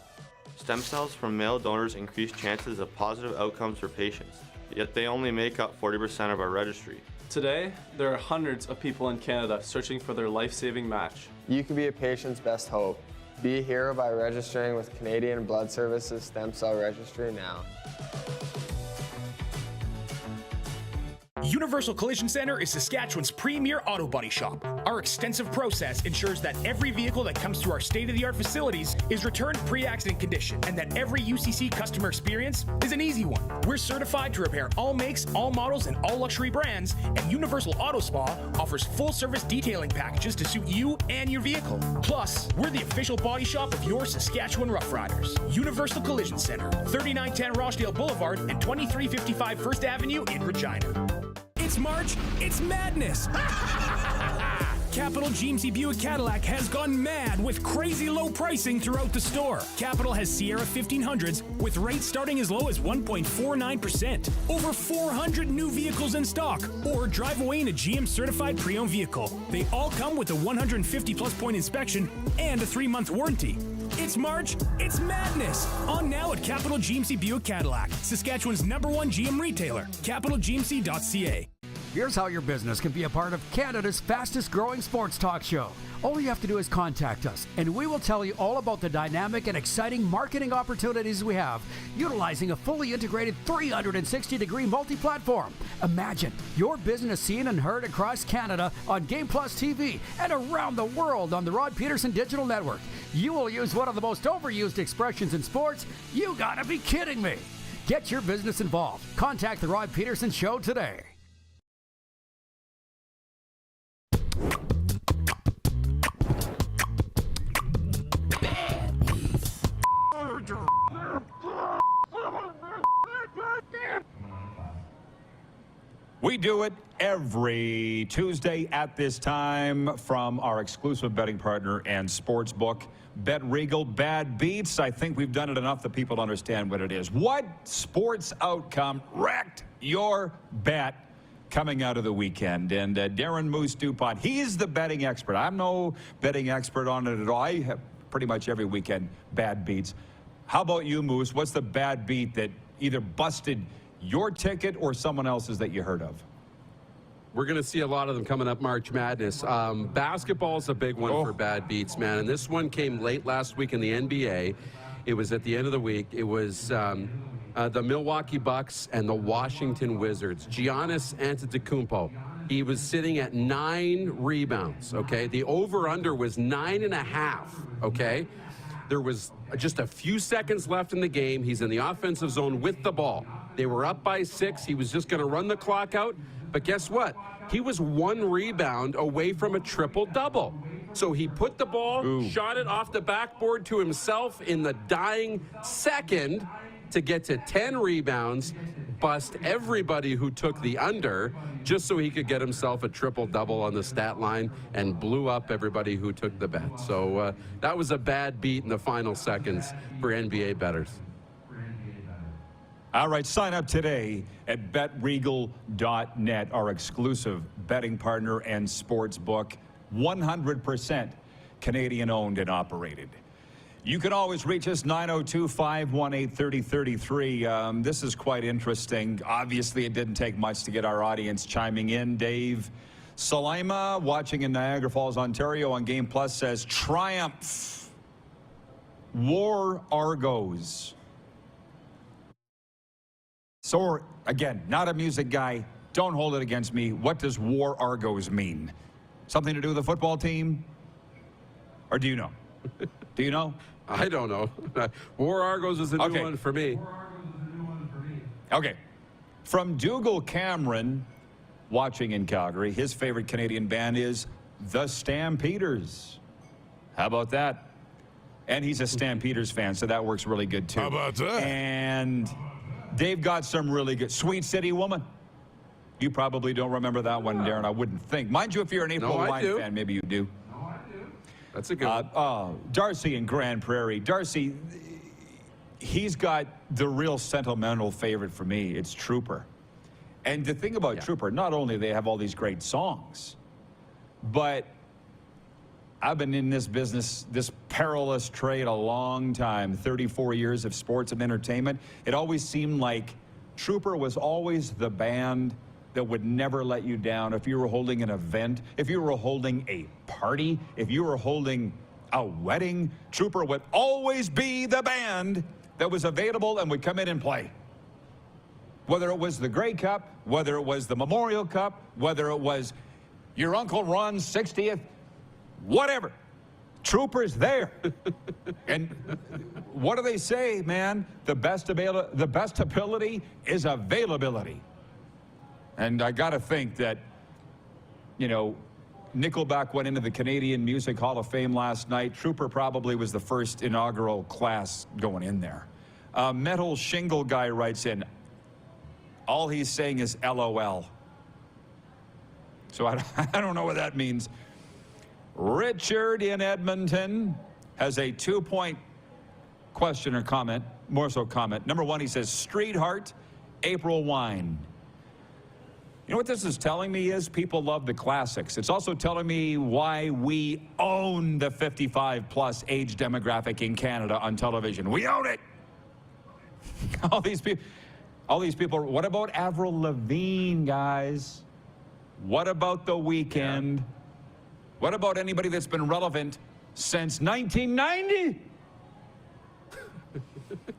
Stem cells from male donors increase chances of positive outcomes for patients, yet they only make up 40% of our registry. Today, there are hundreds of people in Canada searching for their life-saving match. You can be a patient's best hope. Be a hero by registering with Canadian Blood Services Stem Cell Registry now. Universal Collision Center is Saskatchewan's premier auto body shop. Our extensive process ensures that every vehicle that comes through our state-of-the-art facilities is returned pre-accident condition, and that every UCC customer experience is an easy one. We're certified to repair all makes, all models, and all luxury brands, and Universal Auto Spa offers full-service detailing packages to suit you and your vehicle. Plus, we're the official body shop of your Saskatchewan Rough Riders. Universal Collision Center, 3910 Rochdale Boulevard and 2355 First Avenue in Regina. It's March, it's madness! Capital GMC Buick Cadillac has gone mad with crazy low pricing throughout the store. Capital has Sierra 1500s with rates starting as low as 1.49%. Over 400 new vehicles in stock, or drive away in a GM certified pre-owned vehicle. They all come with a 150 plus point inspection and a 3-month warranty. It's March, it's madness! On now at Capital GMC Buick Cadillac, Saskatchewan's #1 GM retailer, capitalgmc.ca. Here's how your business can be a part of Canada's fastest growing sports talk show. All you have to do is contact us, and we will tell you all about the dynamic and exciting marketing opportunities we have, utilizing a fully integrated 360-degree multi-platform. Imagine your business seen and heard across Canada on Game Plus TV and around the world on the Rod Pedersen Digital Network. You will use one of the most overused expressions in sports. You gotta be kidding me. Get your business involved. Contact the Rod Pedersen Show today. We do it every Tuesday at this time from our exclusive betting partner and sportsbook, Bet Regal. Bad beats. I think we've done it enough that people understand what it is. What sports outcome wrecked your bet coming out of the weekend? And Darren Moose Dupont, he's the betting expert. I'm no betting expert on it at all. I have pretty much every weekend bad beats. How about you, Moose? What's the bad beat that either busted your ticket or someone else's that you heard of? We're going to see a lot of them coming up March Madness. Basketball's a big one for bad beats, man. And this one came late last week in the NBA. It was at the end of the week. It was the Milwaukee Bucks and the Washington Wizards. Giannis Antetokounmpo. He was sitting at 9 rebounds, okay? The over-under was 9.5, okay? There was just a few seconds left in the game. He's in the offensive zone with the ball. They were up by 6. He was just going to run the clock out. But guess what? He was 1 rebound away from a triple-double. So he put the ball, shot it off the backboard to himself in the dying second to get to 10 rebounds, bust everybody who took the under, just so he could get himself a triple-double on the stat line, and blew up everybody who took the bet. So that was a bad beat in the final seconds for NBA bettors. All right, sign up today at betregal.net, our exclusive betting partner and sports book, 100% Canadian owned and operated. You can always reach us, 902-518-3033. This is quite interesting. Obviously, it didn't take much to get our audience chiming in. Dave Salima, watching in Niagara Falls, Ontario on Game Plus, says, triumph. War Argos. So, again, not a music guy. Don't hold it against me. What does War Argos mean? Something to do with the football team? Or do you know? Do you know? I don't know. War Argos is a new one for me. Okay. From Dougal Cameron, watching in Calgary, his favorite Canadian band is the Stampeders. How about that? And he's a Stampeders fan, so that works really good, too. How about that? And they've got some really good... Sweet City Woman. You probably don't remember that one, Darren, I wouldn't think. Mind you, if you're an April Wine fan, maybe you do. No, I do. That's a good one. Darcy in Grand Prairie. Darcy, he's got the real sentimental favorite for me. It's Trooper. And the thing about Trooper, not only they have all these great songs, but I've been in this business, this perilous trade, a long time, 34 years of sports and entertainment. It always seemed like Trooper was always the band that would never let you down. If you were holding an event, if you were holding a party, if you were holding a wedding, Trooper would always be the band that was available and would come in and play. Whether it was the Grey Cup, whether it was the Memorial Cup, whether it was your Uncle Ron's 60th, whatever. Trooper's there. And what do they say, man? The best ability is availability. And I got to think that, you know, Nickelback went into the Canadian Music Hall of Fame last night. Trooper probably was the first inaugural class going in there. Metal Shingle Guy writes in, all he's saying is LOL. So I don't know what that means. Richard in Edmonton has a 2-point question or comment, more so comment. Number one, he says, Street Heart, April Wine. You know what this is telling me is people love the classics. It's also telling me why we own the 55-plus age demographic in Canada on television. We own it. All these people. What about Avril Lavigne, guys? What about The Weeknd? Yeah. What about anybody that's been relevant since 1990?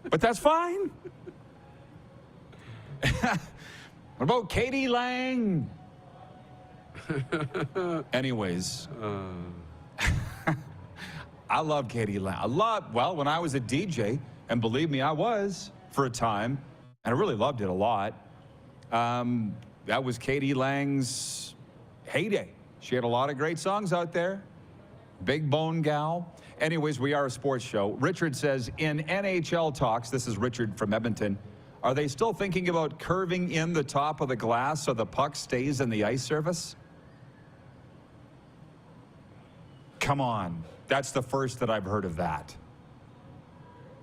But that's fine. What about Katie Lang? Anyways, I love Katie Lang. Well, when I was a DJ, and believe me, I was for a time, and I really loved it a lot. That was Katie Lang's heyday. She had a lot of great songs out there. Big bone gal. Anyways, we are a sports show. Richard says, in NHL talks, this is Richard from Edmonton, are they still thinking about curving in the top of the glass so the puck stays in the ice surface? Come on. That's the first that I've heard of that.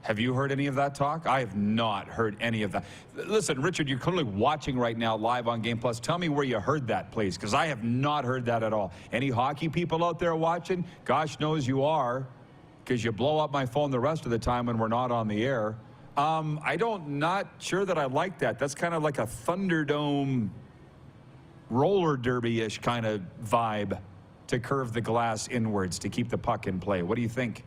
Have you heard any of that talk? I have not heard any of that. Listen, Richard, you're clearly watching right now live on Game Plus. Tell me where you heard that, please, because I have not heard that at all. Any hockey people out there watching? Gosh knows you are, because you blow up my phone the rest of the time when we're not on the air. Not sure that I like that. That's kind of like a Thunderdome roller derby-ish kind of vibe to curve the glass inwards to keep the puck in play. What do you think?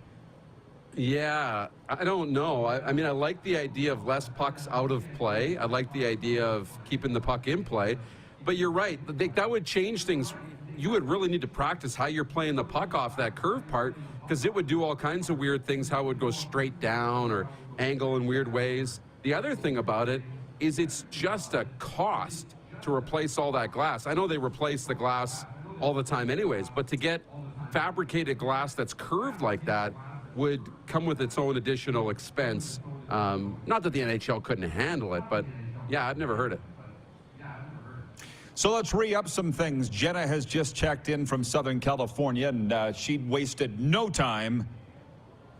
Yeah, I don't know. I mean, I like the idea of less pucks out of play. I like the idea of keeping the puck in play. But you're right. That would change things. You would really need to practice how you're playing the puck off that curve part, because it would do all kinds of weird things, how it would go straight down or angle in weird ways. The other thing about it is it's just a cost to replace all that glass. I know they replace the glass all the time anyways, but to get fabricated glass that's curved like that would come with its own additional expense. Not that the NHL couldn't handle it, but yeah, I've never heard it. So let's re-up some things. Jenna has just checked in from Southern California, and she wasted no time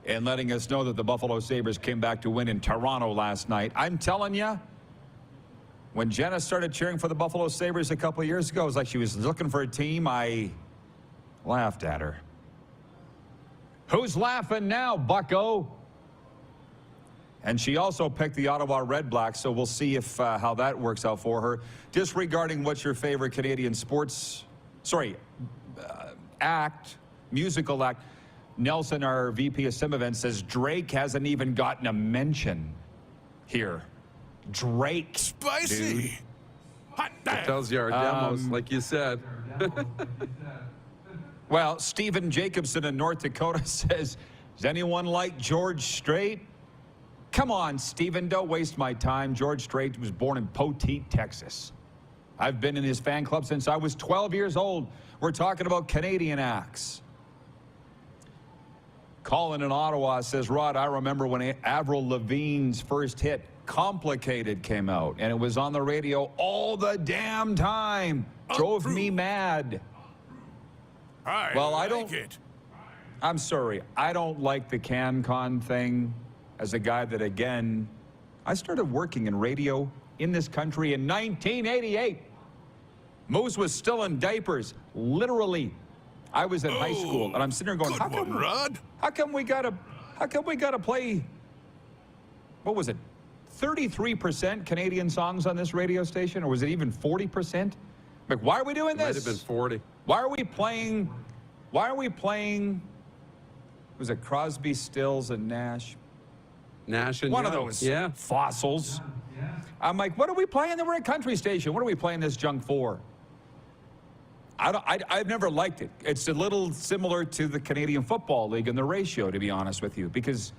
in letting us know that the Buffalo Sabres came back to win in Toronto last night. I'm telling you, when Jenna started cheering for the Buffalo Sabres a couple of years ago, it was like she was looking for a team. I laughed at her. Who's laughing now, bucko? And she also picked the Ottawa Red Blacks, so we'll see if how that works out for her. Disregarding what's your favorite Canadian sports, musical act, Nelson, our VP of Sim Events, says Drake hasn't even gotten a mention here. Drake. Spicy. Dude. Hot damn. It tells you our demos, like you said. Well, Stephen Jacobson in North Dakota says, does anyone like George Strait? Come on, Steven, don't waste my time. George Strait was born in Poteet, Texas. I've been in his fan club since I was 12 years old. We're talking about Canadian acts. Colin in Ottawa says, Rod, I remember when Avril Lavigne's first hit, Complicated, came out, and it was on the radio all the damn time. Drove me mad. I don't like it. I'm sorry. I don't like the CanCon thing. As a guy that, again, I started working in radio in this country in 1988. Moose was still in diapers, literally. I was in high school, and I'm sitting there going, how come we gotta play, what was it, 33% Canadian songs on this radio station, or was it even 40%? Like, why are we doing this? Might have been 40. Why are we playing, was it Crosby, Stills, and Nash? Nash and One Young. of those fossils. I'm like, what are we playing? We're a country station. What are we playing this junk for? I've never liked it. It's a little similar to the Canadian Football League and the ratio, to be honest with you, because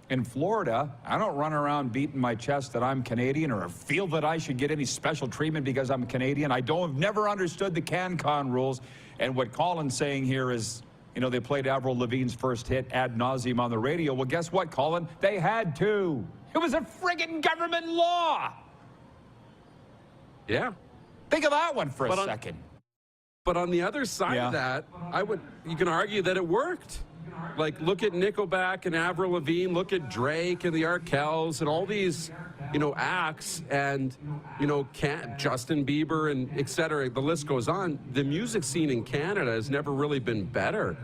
in Florida, I don't run around beating my chest that I'm Canadian or feel that I should get any special treatment because I'm Canadian. I've never understood the CanCon rules. And what Colin's saying here is, you know, they played Avril Lavigne's first hit ad nauseum on the radio. Well, guess what, Colin? They had to. It was a friggin' government law. Yeah. Think of that one for a second. But on the other side of that, you can argue that it worked. Like, look at Nickelback and Avril Lavigne, look at Drake and the Arkells and all these, you know, acts and, you know, Justin Bieber and et cetera. The list goes on. The music scene in Canada has never really been better.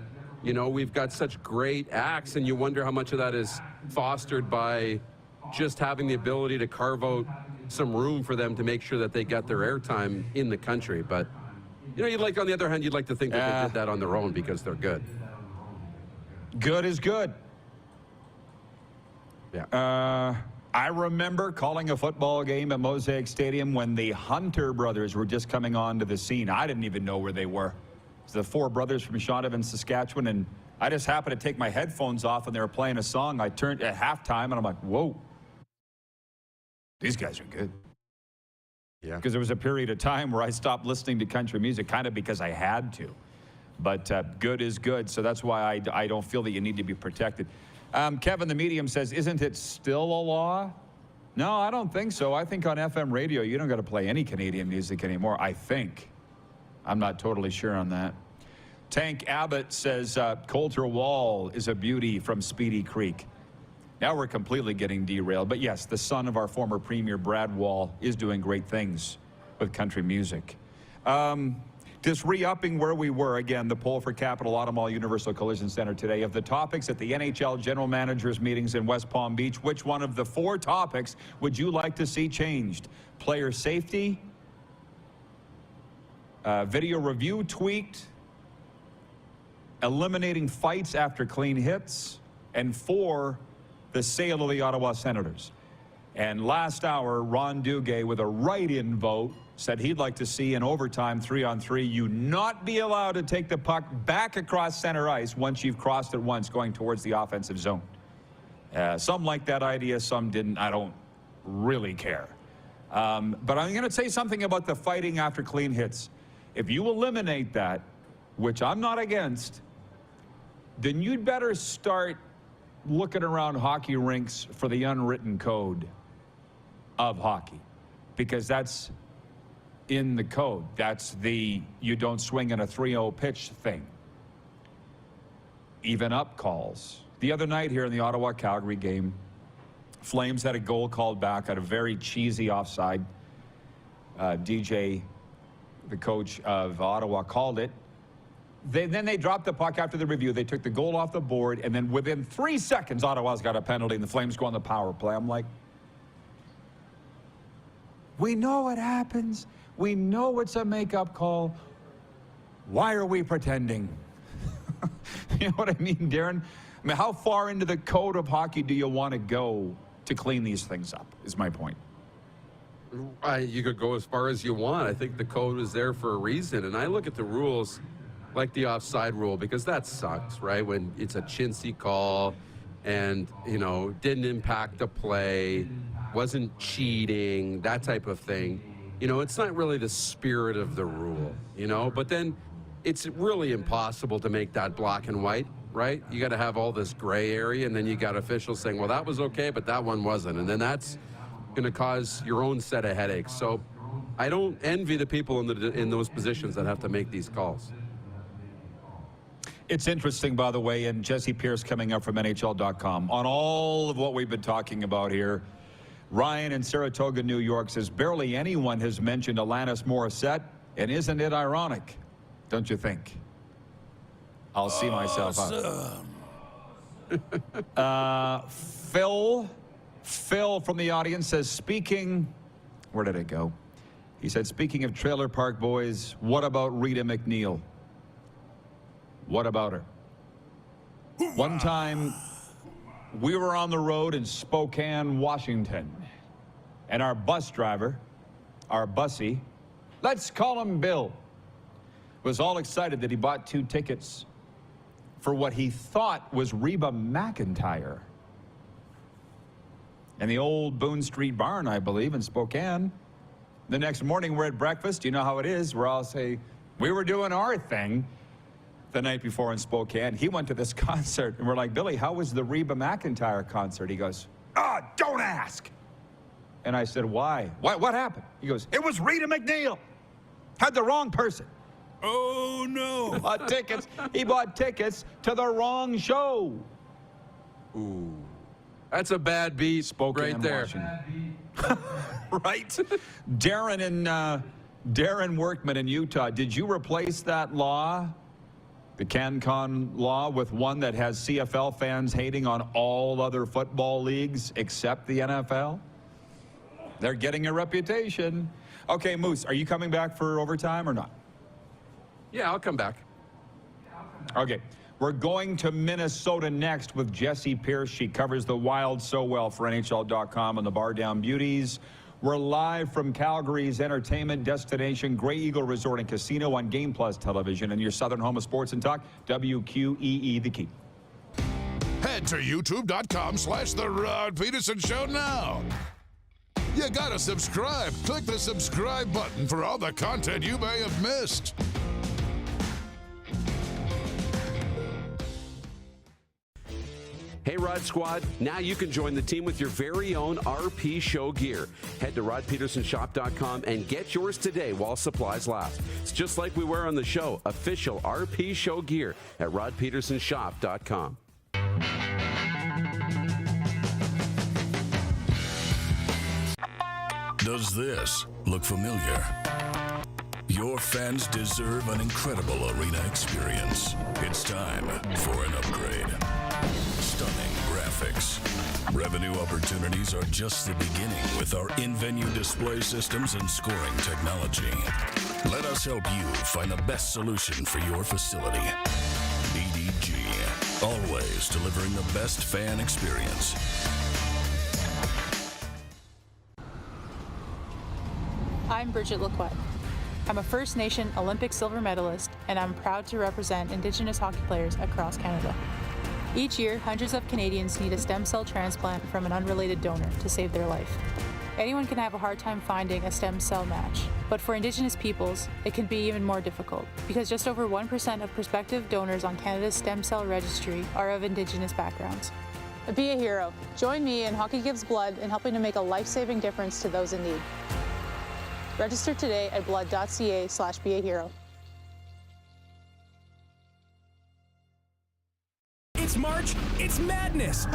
You know, we've got such great acts, and you wonder how much of that is fostered by just having the ability to carve out some room for them to make sure that they get their airtime in the country. But, you know, on the other hand, you'd like to think that they did that on their own because they're good. Good is good. Yeah. I remember calling a football game at Mosaic Stadium when the Hunter brothers were just coming onto the scene. I didn't even know where they were. It was the four brothers from Shaunavon, Saskatchewan, and I just happened to take my headphones off and they were playing a song. I turned at halftime and I'm like, whoa, these guys are good. Yeah. Because there was a period of time where I stopped listening to country music kind of because I had to. But good is good, so that's why I don't feel that you need to be protected. Kevin, the medium, says, isn't it still a law? No, I don't think so. I think on FM radio, you don't got to play any Canadian music anymore, I think. I'm not totally sure on that. Tank Abbott says, Coulter Wall is a beauty from Speedy Creek. Now we're completely getting derailed. But yes, the son of our former premier, Brad Wall, is doing great things with country music. Just re-upping where we were, again, the poll for Capital Automall Universal Collision Center today. Of the topics at the NHL general managers meetings in West Palm Beach, which one of the four topics would you like to see changed? Player safety, video review tweaked, eliminating fights after clean hits, and 4, the sale of the Ottawa Senators. And last hour, Ron Duguay, with a write-in vote, said he'd like to see in overtime 3-on-3 you not be allowed to take the puck back across center ice once you've crossed it once going towards the offensive zone. Some liked that idea, some didn't. I don't really care. But I'm going to say something about the fighting after clean hits. If you eliminate that, which I'm not against, then you'd better start looking around hockey rinks for the unwritten code of hockey, because that's in the code. That's the you don't swing in a 3-0 pitch thing. Even up calls. The other night here in the Ottawa-Calgary game, Flames had a goal called back at a very cheesy offside. DJ, the coach of Ottawa, called it. Then they dropped the puck after the review. They took the goal off the board, and then within 3 seconds, Ottawa's got a penalty, and the Flames go on the power play. I'm like, we know what happens. We know it's a makeup call. Why are we pretending? You know what I mean, Darren? I mean, how far into the code of hockey do you want to go to clean these things up, is my point. You could go as far as you want. I think the code is there for a reason. And I look at the rules like the offside rule, because that sucks, right? When it's a chintzy call, and, didn't impact the play, wasn't cheating, that type of thing, it's not really the spirit of the rule, but then it's really impossible to make that black and white, right? You got to have all this gray area, and then you got officials saying, well, that was okay, but that one wasn't. And then that's going to cause your own set of headaches. So I don't envy the people in those positions that have to make these calls. It's interesting, by the way, and Jessi Pierce coming up from NHL.com. On all of what we've been talking about here, Ryan in Saratoga, New York says, barely anyone has mentioned Alanis Morissette, and isn't it ironic? Don't you think? I'll see myself out. Phil from the audience says, where did it go? He said, speaking of Trailer Park Boys, what about Rita McNeil? What about her? One time, we were on the road in Spokane, Washington, and our bus driver, our bussy, let's call him Bill, was all excited that he bought 2 tickets for what he thought was Reba McEntire in the old Boone Street Barn, I believe, in Spokane. The next morning, we're at breakfast. You know how it is. We're all say, we were doing our thing the night before in Spokane. He went to this concert, and we're like, Billy, how was the Reba McEntire concert? He goes, don't ask. And I said, why? What happened? He goes, it was Rita McNeil. Had the wrong person. Oh, no. He bought tickets to the wrong show. Ooh. That's a bad beat. Spokane, right there. Right? Darren Workman in Utah, did you replace that law, the CanCon law, with one that has CFL fans hating on all other football leagues except the NFL? They're getting a reputation. Okay, Moose, are you coming back for overtime or not? Yeah, I'll come back. Okay. We're going to Minnesota next with Jessi Pierce. She covers the Wild so well for NHL.com and the Bar Down Beauties. We're live from Calgary's entertainment destination, Grey Eagle Resort and Casino on Game Plus Television and your southern home of sports and talk, WQEE The Key. Head to youtube.com/The Rod Pedersen Show now. You gotta subscribe. Click the subscribe button for all the content you may have missed. Hey, Rod Squad, now you can join the team with your very own RP Show gear. Head to rodpetersonshop.com and get yours today while supplies last. It's just like we wear on the show, official RP Show gear at rodpetersonshop.com. Does this look familiar? Your fans deserve an incredible arena experience. It's time for an upgrade. Stunning graphics. Revenue opportunities are just the beginning with our in-venue display systems and scoring technology. Let us help you find the best solution for your facility. BDG, always delivering the best fan experience. I'm Bridget Lacquette. I'm a First Nation Olympic silver medalist, and I'm proud to represent Indigenous hockey players across Canada. Each year, hundreds of Canadians need a stem cell transplant from an unrelated donor to save their life. Anyone can have a hard time finding a stem cell match, but for Indigenous peoples, it can be even more difficult because just over 1% of prospective donors on Canada's stem cell registry are of Indigenous backgrounds. Be a hero. Join me in Hockey Gives Blood in helping to make a life-saving difference to those in need. Register today at blood.ca/beahero. It's March, it's madness!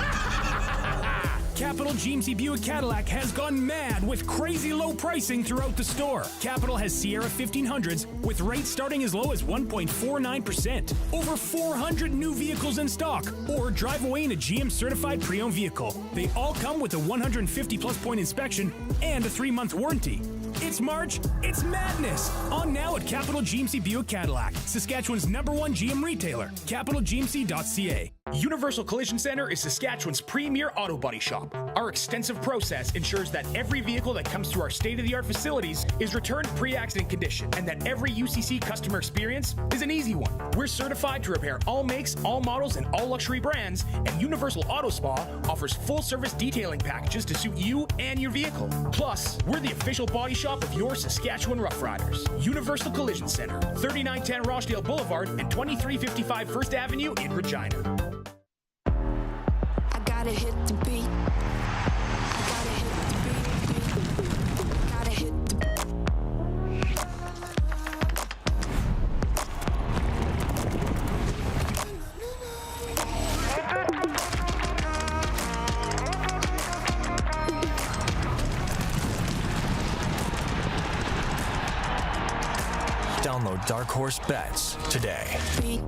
Capital GMC Buick Cadillac has gone mad with crazy low pricing throughout the store. Capital has Sierra 1500s with rates starting as low as 1.49%. Over 400 new vehicles in stock, or drive away in a GM certified pre-owned vehicle. They all come with a 150 plus point inspection and a 3-month warranty. It's March, it's madness! On now at Capital GMC Buick Cadillac, Saskatchewan's #1 GM retailer, capitalgmc.ca. Universal Collision Center is Saskatchewan's premier auto body shop. Our extensive process ensures that every vehicle that comes through our state-of-the-art facilities is returned pre-accident condition, and that every UCC customer experience is an easy one. We're certified to repair all makes, all models, and all luxury brands, and Universal Auto Spa offers full-service detailing packages to suit you and your vehicle. Plus, we're the official body shop of your Saskatchewan Rough Riders. Universal Collision Center, 3910 Rochdale Boulevard and 2355 First Avenue in Regina. I gotta hit the beat. I gotta hit the beat. Gotta hit the Download Dark Horse Bets today. beat.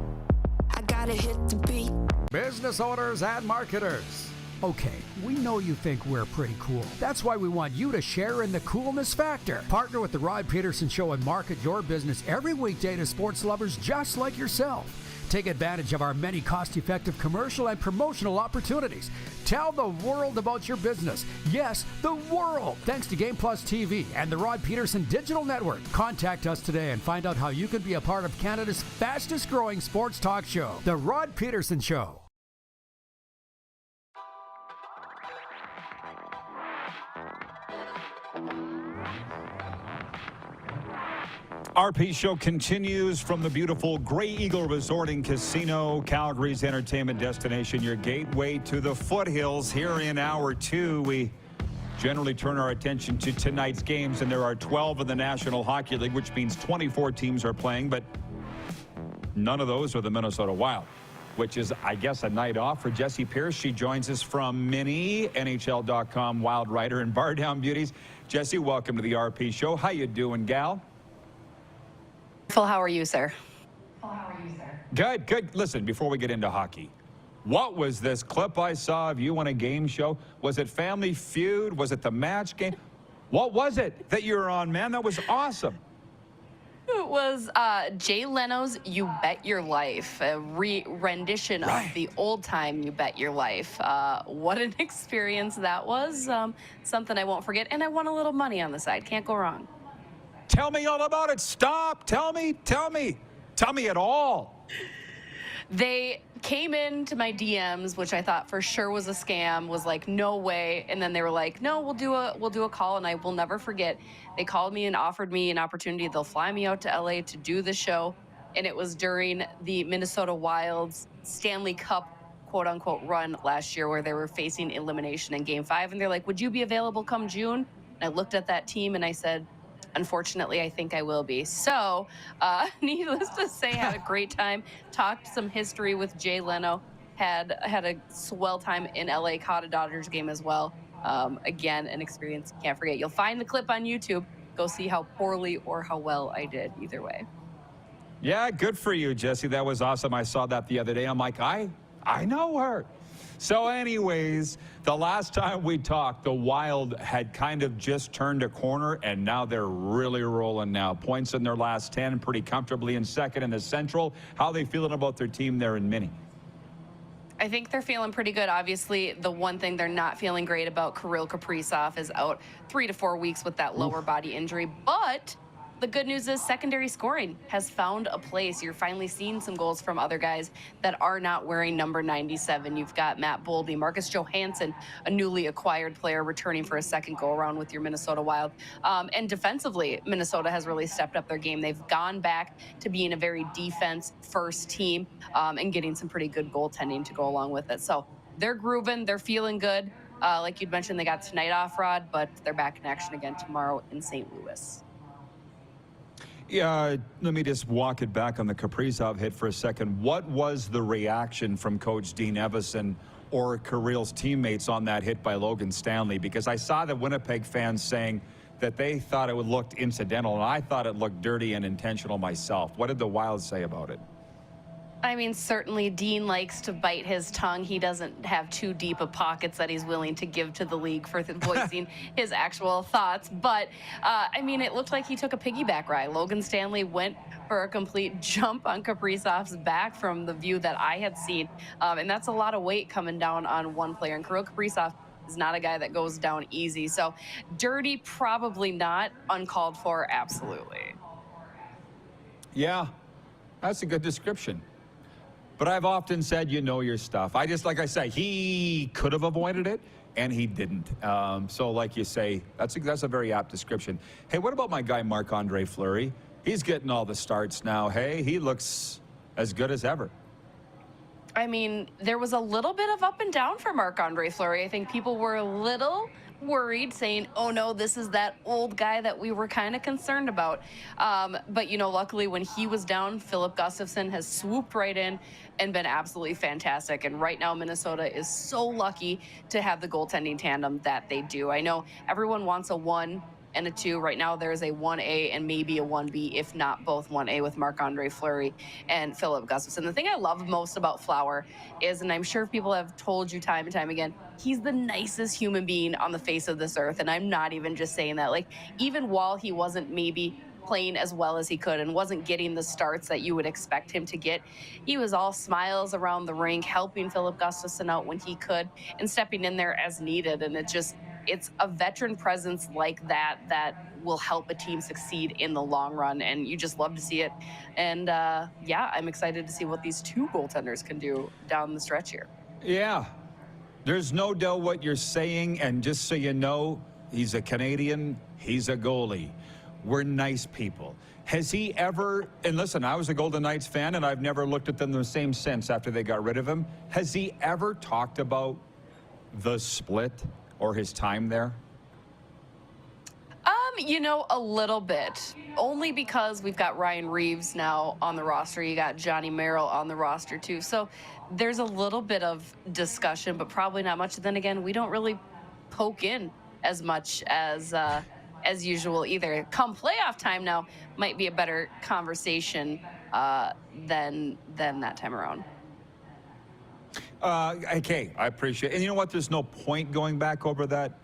I gotta hit the beat. Business owners and marketers. Okay, we know you think we're pretty cool. That's why we want you to share in the coolness factor. Partner with the Rod Pedersen Show and market your business every weekday to sports lovers just like yourself. Take advantage of our many cost-effective commercial and promotional opportunities. Tell the world about your business. Yes, the world. Thanks to Game Plus TV and the Rod Pedersen Digital Network. Contact us today and find out how you can be a part of Canada's fastest-growing sports talk show, The Rod Pedersen Show. RP Show continues from the beautiful Grey Eagle Resort and Casino, Calgary's entertainment destination, your gateway to the foothills. Here in hour two, we generally turn our attention to tonight's games, and there are 12 in the National Hockey League, which means 24 teams are playing, but none of those are the Minnesota Wild, which is, I guess, a night off for Jessi Pierce. She joins us from Mini, NHL.com Wild writer and Bar Down Beauties. Jessi, welcome to the RP Show. How you doing, gal? How are you, sir? Good, good. Listen, before we get into hockey, what was this clip I saw of you on a game show? Was it Family Feud? Was it the match game? What was it that you were on, man? That was awesome. It was Jay Leno's You Bet Your Life, a rendition of the old time You Bet Your Life. What an experience that was. Something I won't forget. And I won a little money on the side. Can't go wrong. Tell me all about it. Stop. Tell me it all. They came into my DMs, which I thought for sure was a scam, was like, no way. And then they were like, no, we'll do a call. And I will never forget. They called me and offered me an opportunity. They'll fly me out to LA to do the show. And it was during the Minnesota Wild's Stanley Cup, quote unquote, run last year, where they were facing elimination in Game 5. And they're like, would you be available come June? And I looked at that team and I said, unfortunately, I think I will be. So, needless to say, had a great time. Talked some history with Jay Leno. Had a swell time in LA. Caught a Dodgers game as well. Again, an experience you can't forget. You'll find the clip on YouTube. Go see how poorly or how well I did. Either way. Yeah, good for you, Jessi. That was awesome. I saw that the other day. I'm like, I know her. So anyways, the last time we talked, the Wild had kind of just turned a corner, and now they're really rolling now. Points in their last 10, pretty comfortably in second in the Central. How are they feeling about their team there in Mini? I think they're feeling pretty good. Obviously, the one thing they're not feeling great about, Kirill Kaprizov is out 3 to 4 weeks with that lower body injury. But the good news is secondary scoring has found a place. You're finally seeing some goals from other guys that are not wearing number 97. You've got Matt Boldy, Marcus Johansson, a newly acquired player returning for a second go-around with your Minnesota Wild. And defensively, Minnesota has really stepped up their game. They've gone back to being a very defense-first team and getting some pretty good goaltending to go along with it. So they're grooving. They're feeling good. Like you'd mentioned, they got tonight off, Rod, but they're back in action again tomorrow in St. Louis. Yeah, let me just walk it back on the Kaprizov hit for a second. What was the reaction from Coach Dean Evison or Kirill's teammates on that hit by Logan Stanley? Because I saw the Winnipeg fans saying that they thought it looked incidental, and I thought it looked dirty and intentional myself. What did the Wild say about it? I mean, certainly Dean likes to bite his tongue. He doesn't have too deep of pockets that he's willing to give to the league for voicing his actual thoughts. But, I mean, it looked like he took a piggyback ride. Logan Stanley went for a complete jump on Kaprizov's back from the view that I had seen. And that's a lot of weight coming down on one player. And Kirill Kaprizov is not a guy that goes down easy. So dirty, probably not. Uncalled for, absolutely. Yeah, that's a good description. But I've often said, you know your stuff. Like I say, he could have avoided it, and he didn't. So like you say, that's a very apt description. Hey, what about my guy, Marc-Andre Fleury? He's getting all the starts now. Hey, he looks as good as ever. I mean, there was a little bit of up and down for Marc-Andre Fleury. I think people were a little worried, saying, oh no, this is that old guy that we were kind of concerned about. But, you know, luckily when he was down, Philip Gustafsson has swooped right in and been absolutely fantastic. And right now, Minnesota is so lucky to have the goaltending tandem that they do. I know everyone wants a 1 and a 2. Right now, there's a 1A and maybe a 1B, if not both 1A, with Marc-Andre Fleury and Philip Gustafsson. The thing I love most about Flower is, and I'm sure people have told you time and time again, he's the nicest human being on the face of this earth. And I'm not even just saying that. Like, even while he wasn't maybe playing as well as he could and wasn't getting the starts that you would expect him to get, he was all smiles around the rink, helping Philip Gustafsson out when he could and stepping in there as needed. And it's a veteran presence like that that will help a team succeed in the long run, and you just love to see it. And yeah, I'm excited to see what these two goaltenders can do down the stretch here. Yeah, there's no doubt what you're saying, and just so you know, he's a Canadian, he's a goalie. We're nice people. Has he ever, and listen, I was a Golden Knights fan, and I've never looked at them the same since after they got rid of him. Has he ever talked about the split or his time there? You know, a little bit. Only because we've got Ryan Reeves now on the roster. You got Johnny Merrill on the roster too. So there's a little bit of discussion, but probably not much. Then again, we don't really poke in as much as usual either. Come playoff time now might be a better conversation than that time around. Okay, I appreciate it. And you know what? There's no point going back over that.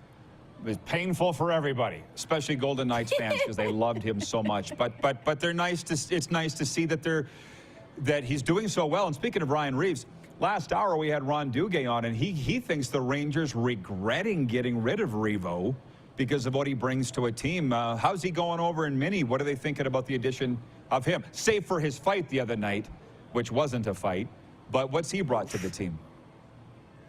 It's painful for everybody, especially Golden Knights fans, because they loved him so much. But they're nice to. It's nice to see that he's doing so well. And speaking of Ryan Reeves, last hour we had Ron Duguay on, and he thinks the Rangers regretting getting rid of Revo because of what he brings to a team. How's he going over in Mini? What are they thinking about the addition of him? Save for his fight the other night, which wasn't a fight. But what's he brought to the team?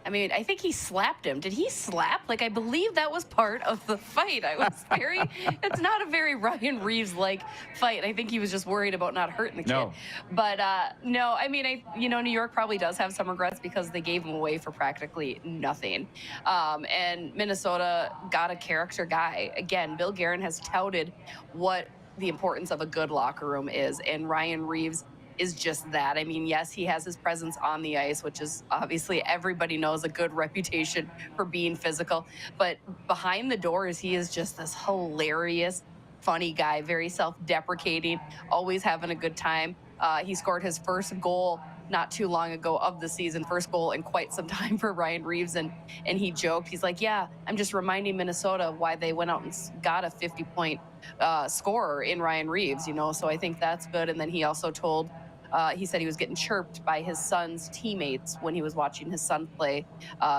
I mean, I think he slapped him. Did he slap? Like, I believe that was part of the fight. It's not a very Ryan Reeves-like fight. I think he was just worried about not hurting the kid. No. But, no, I mean, New York probably does have some regrets because they gave him away for practically nothing. And Minnesota got a character guy. Again, Bill Guerin has touted what the importance of a good locker room is, and Ryan Reeves is just that. I mean, yes, he has his presence on the ice, which is obviously everybody knows a good reputation for being physical. But behind the doors, he is just this hilarious, funny guy, very self-deprecating, always having a good time. He scored his first goal not too long ago of the season, first goal in quite some time for Ryan Reeves. And he joked, he's like, yeah, I'm just reminding Minnesota why they went out and got a 50-point scorer in Ryan Reeves, you know, so I think that's good. And then he also told, he said he was getting chirped by his son's teammates when he was watching his son play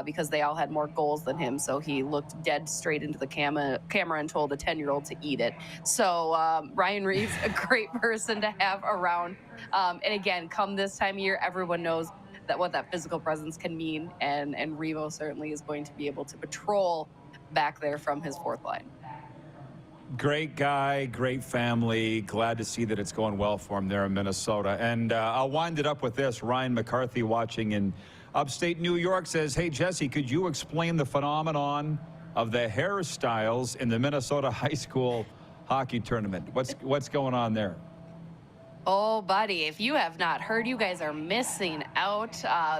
because they all had more goals than him. So he looked dead straight into the camera and told a 10-year-old to eat it. So Ryan Reeves, a great person to have around. And again, come this time of year, everyone knows what that physical presence can mean. And Revo certainly is going to be able to patrol back there from his fourth line. Great guy, great family. Glad to see that it's going well for him there in Minnesota. And I'll wind it up with this. Ryan McCarthy, watching in upstate New York, says, hey, Jessi, could you explain the phenomenon of the hairstyles in the Minnesota high school hockey tournament? What's going on there? Oh, buddy, if you have not heard, you guys are missing out.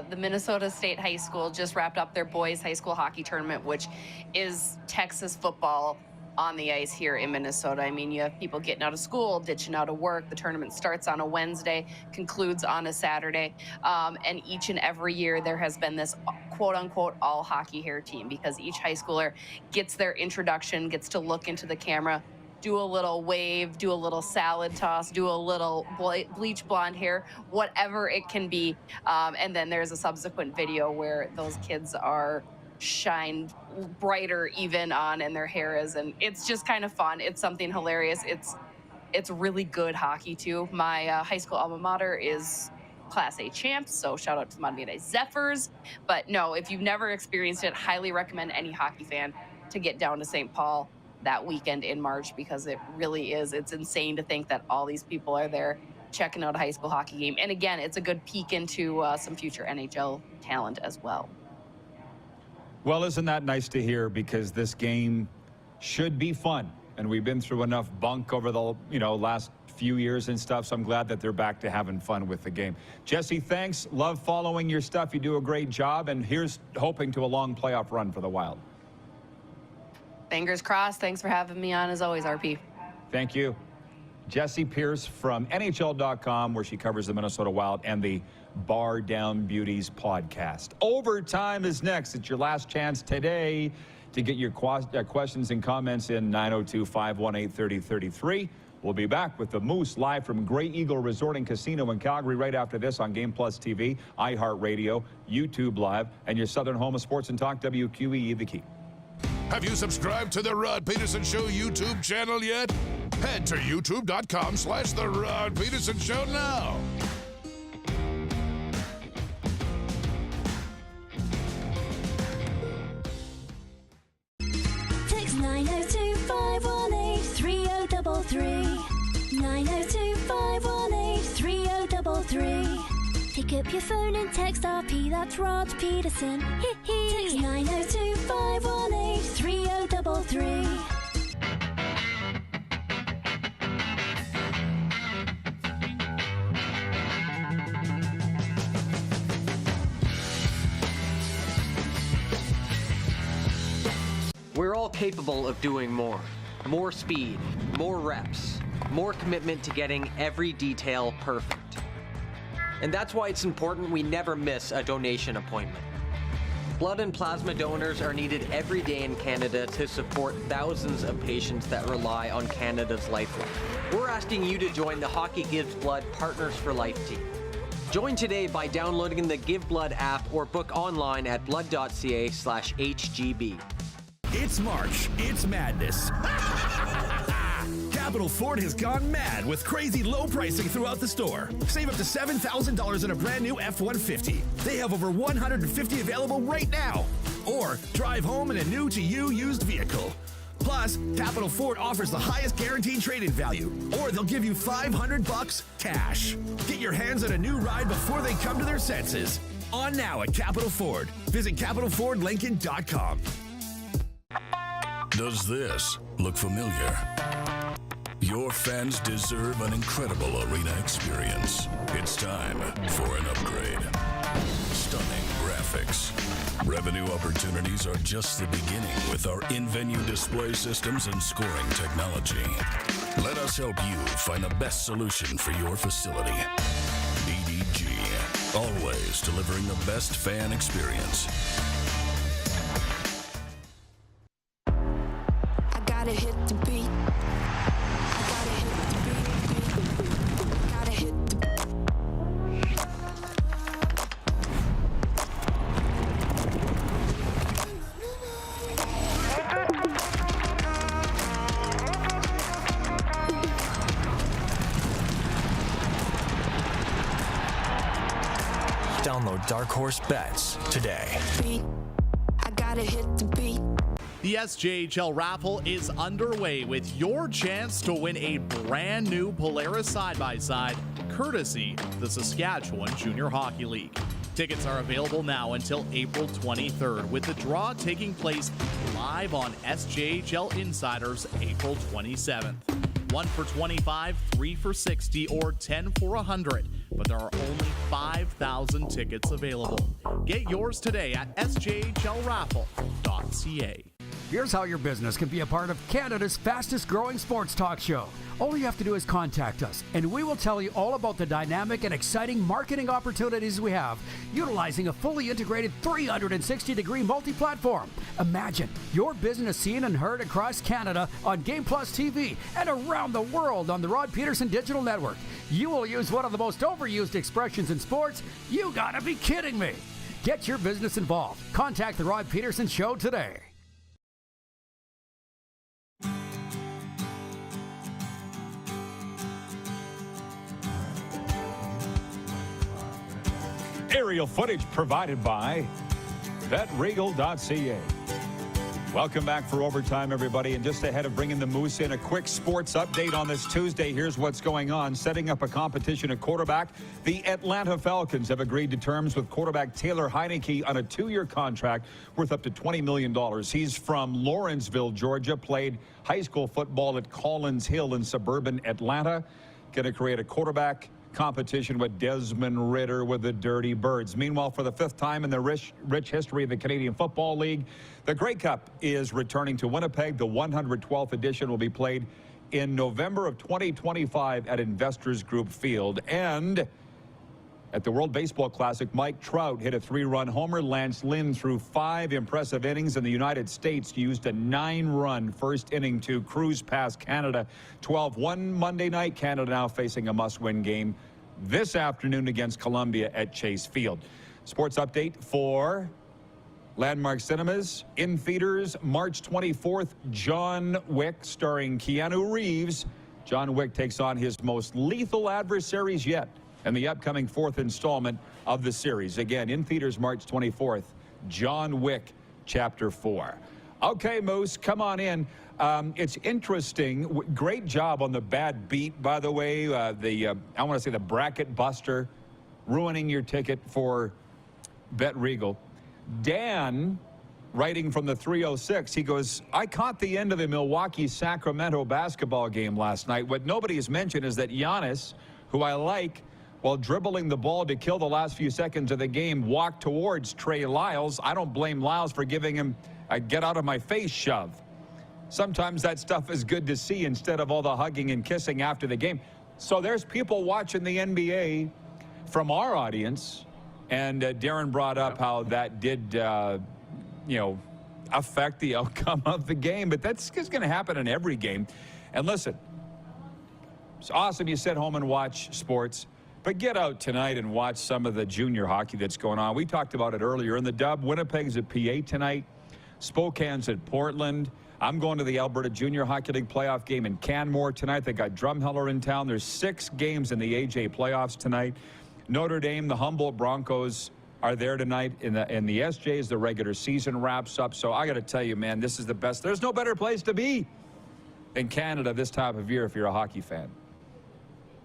The Minnesota State High School just wrapped up their boys high school hockey tournament, which is Texas football on the ice here in Minnesota. I mean, you have people getting out of school, ditching out of work. The tournament starts on a Wednesday, concludes on a Saturday. And each and every year there has been this quote unquote all hockey hair team because each high schooler gets their introduction, gets to look into the camera, do a little wave, do a little salad toss, do a little bleach blonde hair, whatever it can be. And then there's a subsequent video where those kids are shine brighter even on, and their hair is, and it's just kind of fun. It's something hilarious. It's really good hockey too. My high school alma mater is Class A champs, so shout out to the Montmagny Zephyrs. But no, if you've never experienced it, highly recommend any hockey fan to get down to St. Paul that weekend in March, because it really is. It's insane to think that all these people are there checking out a high school hockey game. And again, it's a good peek into some future NHL talent as well. Well, isn't that nice to hear? Because this game should be fun. And we've been through enough bunk over the last few years and stuff, so I'm glad that they're back to having fun with the game. Jessi, thanks. Love following your stuff. You do a great job, and here's hoping to a long playoff run for the Wild. Fingers crossed. Thanks for having me on, as always, RP. Thank you. Jessi Pierce from NHL.com, where she covers the Minnesota Wild and the Bar Down Beauties podcast. Overtime is next. It's your last chance today to get your questions and comments in. 902-518-3033. We'll be back with the Moose live from Grey Eagle Resort and Casino in Calgary right after this on Game Plus TV, iHeartRadio, YouTube Live, and your southern home of sports and talk, WQEE The Key. Have you subscribed to the Rod Pedersen Show YouTube channel yet? Head to youtube.com/The Rod Pedersen Show now. Text 902-518-3033. 902-518-3033. Pick up your phone and text RP, that's Rod Pedersen. Text 902-518-3033. We're all capable of doing more. More speed, more reps, more commitment to getting every detail perfect. And that's why it's important we never miss a donation appointment. Blood and plasma donors are needed every day in Canada to support thousands of patients that rely on Canada's lifeline. We're asking you to join the Hockey Gives Blood Partners for Life team. Join today by downloading the Give Blood app or book online at blood.ca/HGB. It's March. It's madness. Capital Ford has gone mad with crazy low pricing throughout the store. Save up to $7,000 on a brand new F-150. They have over 150 available right now. Or drive home in a new to you used vehicle. Plus, Capital Ford offers the highest guaranteed trade-in value, or they'll give you $500 cash. Get your hands on a new ride before they come to their senses. On now at Capital Ford. Visit CapitalFordLincoln.com. Does this look familiar? Your fans deserve an incredible arena experience. It's time for an upgrade. Stunning graphics. Revenue opportunities are just the beginning with our in-venue display systems and scoring technology. Let us help you find the best solution for your facility. EDG, always delivering the best fan experience. I gotta hit the beat. Download Dark Horse Bets today. I gotta hit the beat. The SJHL raffle is underway with your chance to win a brand new Polaris side-by-side, courtesy the Saskatchewan Junior Hockey League. Tickets are available now until April 23rd, with the draw taking place live on SJHL Insiders April 27th. 1 for $25, 3 for $60, or 10 for $100. But there are only 5,000 tickets available. Get yours today at sjhlraffle.ca. Here's how your business can be a part of Canada's fastest growing sports talk show. All you have to do is contact us, and we will tell you all about the dynamic and exciting marketing opportunities we have, utilizing a fully integrated 360-degree multi-platform. Imagine your business seen and heard across Canada on Game Plus TV and around the world on the Rod Pedersen Digital Network. You will use one of the most overused expressions in sports. You gotta be kidding me. Get your business involved. Contact the Rod Pedersen Show today. Aerial footage provided by BetRegal.ca. Welcome back for overtime, everybody. And just ahead of bringing the Moose in, a quick sports update on this Tuesday. Here's what's going on. Setting up a competition at quarterback, the Atlanta Falcons have agreed to terms with quarterback Taylor Heineke on a 2-year contract worth up to $20 million. He's from Lawrenceville, Georgia, played high school football at Collins Hill in suburban Atlanta. Going to create a quarterback competition with Desmond Ritter with the Dirty Birds. Meanwhile, for the 5th time in the rich history of the Canadian Football League, the Grey Cup is returning to Winnipeg. The 112th edition will be played in November of 2025 at Investors Group Field. And at the World Baseball Classic, Mike Trout hit a 3-run homer. Lance Lynn threw 5 impressive innings, and the United States used a 9-run first inning to cruise past Canada 12-1 Monday night. Canada now facing a must-win game this afternoon against Colombia at Chase Field. Sports update for Landmark Cinemas. In theaters, March 24th, John Wick, starring Keanu Reeves. John Wick takes on his most lethal adversaries yet and the upcoming 4th installment of the series. Again, in theaters March 24th, John Wick, Chapter 4. Okay, Moose, come on in. It's interesting. Great job on the bad beat, by the way. I want to say the bracket buster, ruining your ticket for Bet Regal. Dan, writing from the 306, he goes, I caught the end of the Milwaukee-Sacramento basketball game last night. What nobody has mentioned is that Giannis, who I like, while dribbling the ball to kill the last few seconds of the game, walked towards Trey Lyles. I don't blame Lyles for giving him a get-out-of-my-face shove. Sometimes that stuff is good to see instead of all the hugging and kissing after the game. So there's people watching the NBA from our audience, and Darren brought up how that did, affect the outcome of the game. But that's just going to happen in every game. And listen, it's awesome you sit home and watch sports. But get out tonight and watch some of the junior hockey that's going on. We talked about it earlier in the dub. Winnipeg's at PA tonight. Spokane's at Portland. I'm going to the Alberta Junior Hockey League playoff game in Canmore tonight. They got Drumheller in town. There's 6 games in the AJ playoffs tonight. Notre Dame, the Humboldt Broncos are there tonight. In the SJs, the regular season wraps up. So I got to tell you, man, this is the best. There's no better place to be in Canada this time of year if you're a hockey fan.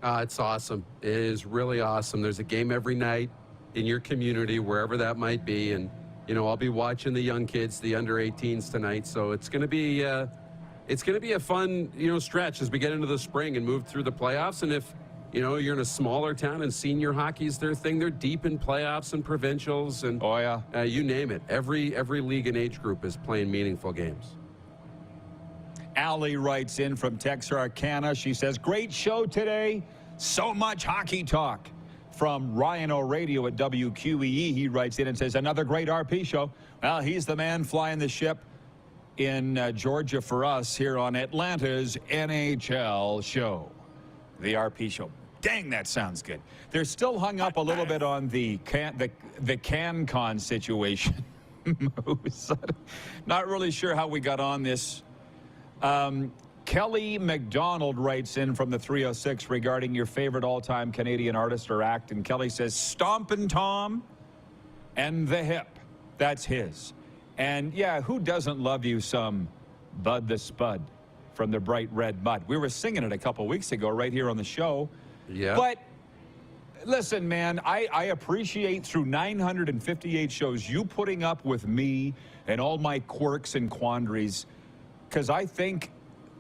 It's awesome. It is really awesome. There's a game every night in your community, wherever that might be. And, I'll be watching the young kids, the under-18s tonight. So it's going to be a fun, stretch as we get into the spring and move through the playoffs. And if, you're in a smaller town and senior hockey is their thing, they're deep in playoffs and provincials and you name it. Every league and age group is playing meaningful games. Allie writes in from Texarkana. She says, great show today. So much hockey talk. From Ryan O'Radio at WQEE, he writes in and says, another great RP show. Well, he's the man flying the ship in Georgia for us here on Atlanta's NHL show. The RP show. Dang, that sounds good. They're still hung up a little bit on the CanCon situation. Not really sure how we got on this. Kelly McDonald writes in from the 306 regarding your favorite all-time Canadian artist or act. And Kelly says, Stompin' Tom and the Hip. That's his. And, yeah, who doesn't love you some Bud the Spud from the Bright Red Mud? We were singing it a couple weeks ago right here on the show. Yeah. But listen, man, I appreciate through 958 shows you putting up with me and all my quirks and quandaries, because I think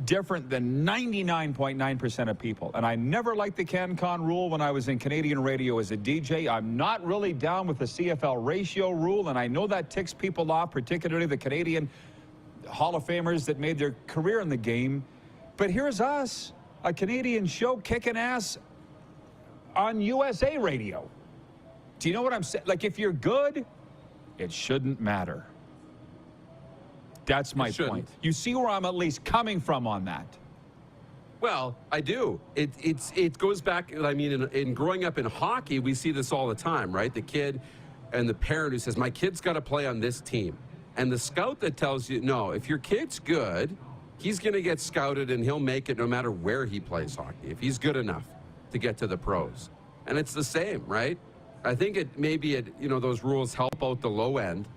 different than 99.9% of people. And I never liked the CanCon rule when I was in Canadian radio as a DJ. I'm not really down with the CFL ratio rule, and I know that ticks people off, particularly the Canadian Hall of Famers that made their career in the game. But here's us, a Canadian show kicking ass on USA radio. Do you know what I'm saying? Like, if you're good, it shouldn't matter. That's my point. You see where I'm at least coming from on that? Well, I do. It goes back. I mean, in growing up in hockey, we see this all the time, right? The kid and the parent who says, my kid's got to play on this team. And the scout that tells you, no, if your kid's good, he's going to get scouted and he'll make it no matter where he plays hockey, if he's good enough to get to the pros. And it's the same, right? I think those rules help out the low end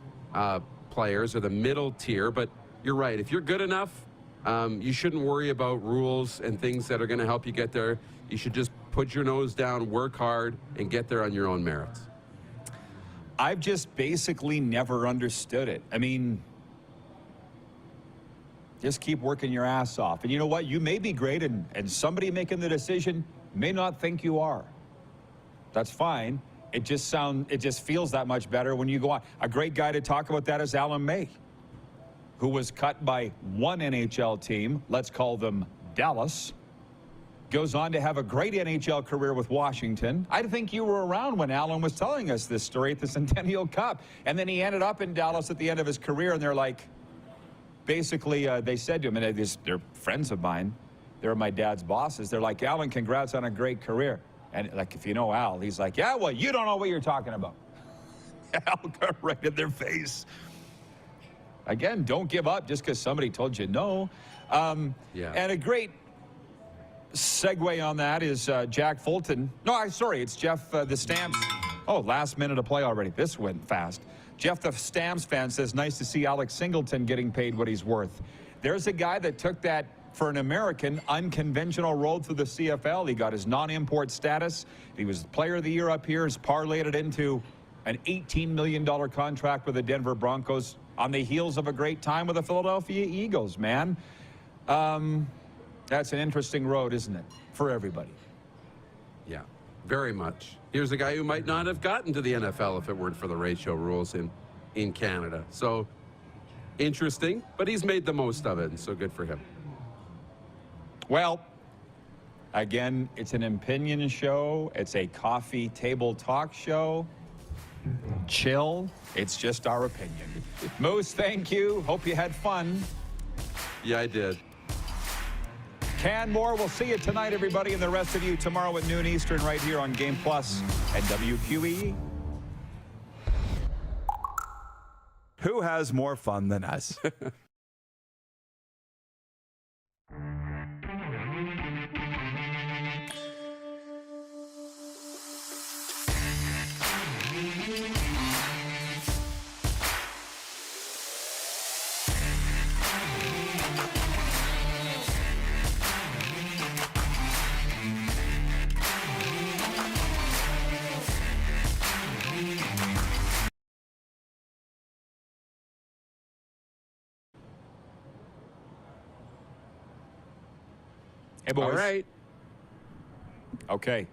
players or the middle tier, but you're right. If you're good enough, you shouldn't worry about rules and things that are going to help you get there. You should just put your nose down, work hard, and get there on your own merits. I've just basically never understood it. I mean, just keep working your ass off. And you know what? You may be great, and somebody making the decision may not think you are. That's fine. It just feels that much better when you go on. A great guy to talk about that is Alan May, who was cut by one NHL team, let's call them Dallas, goes on to have a great NHL career with Washington. I think you were around when Alan was telling us this story at the Centennial Cup. And then he ended up in Dallas at the end of his career, and they're like, basically, they said to him, and they're friends of mine, they're my dad's bosses, they're like, Alan, congrats on a great career. And like, if you know Al, he's like, yeah, well, you don't know what you're talking about. Al got right in their face. Again, don't give up just because somebody told you no. And a great segue on that is Jack Fulton. No, sorry, it's Jeff the Stamps. Oh, last minute of play already. This went fast. Jeff the Stamps fan says, nice to see Alex Singleton getting paid what he's worth. There's a guy that took that, for an American, unconventional road through the CFL. He got his non-import status. He was player of the year up here. He's parlayed it into an $18 million contract with the Denver Broncos on the heels of a great time with the Philadelphia Eagles, man. That's an interesting road, isn't it, for everybody? Yeah, very much. Here's a guy who might not have gotten to the NFL if it weren't for the ratio rules in Canada. So interesting, but he's made the most of it, and so good for him. Well, again, it's an opinion show. It's a coffee table talk show. Chill. It's just our opinion. Moose, thank you. Hope you had fun. Yeah, I did. Canmore, we'll see you tonight, everybody, and the rest of you tomorrow at noon Eastern right here on Game Plus and WQEE. Who has more fun than us? Hey, boys. All right. Okay.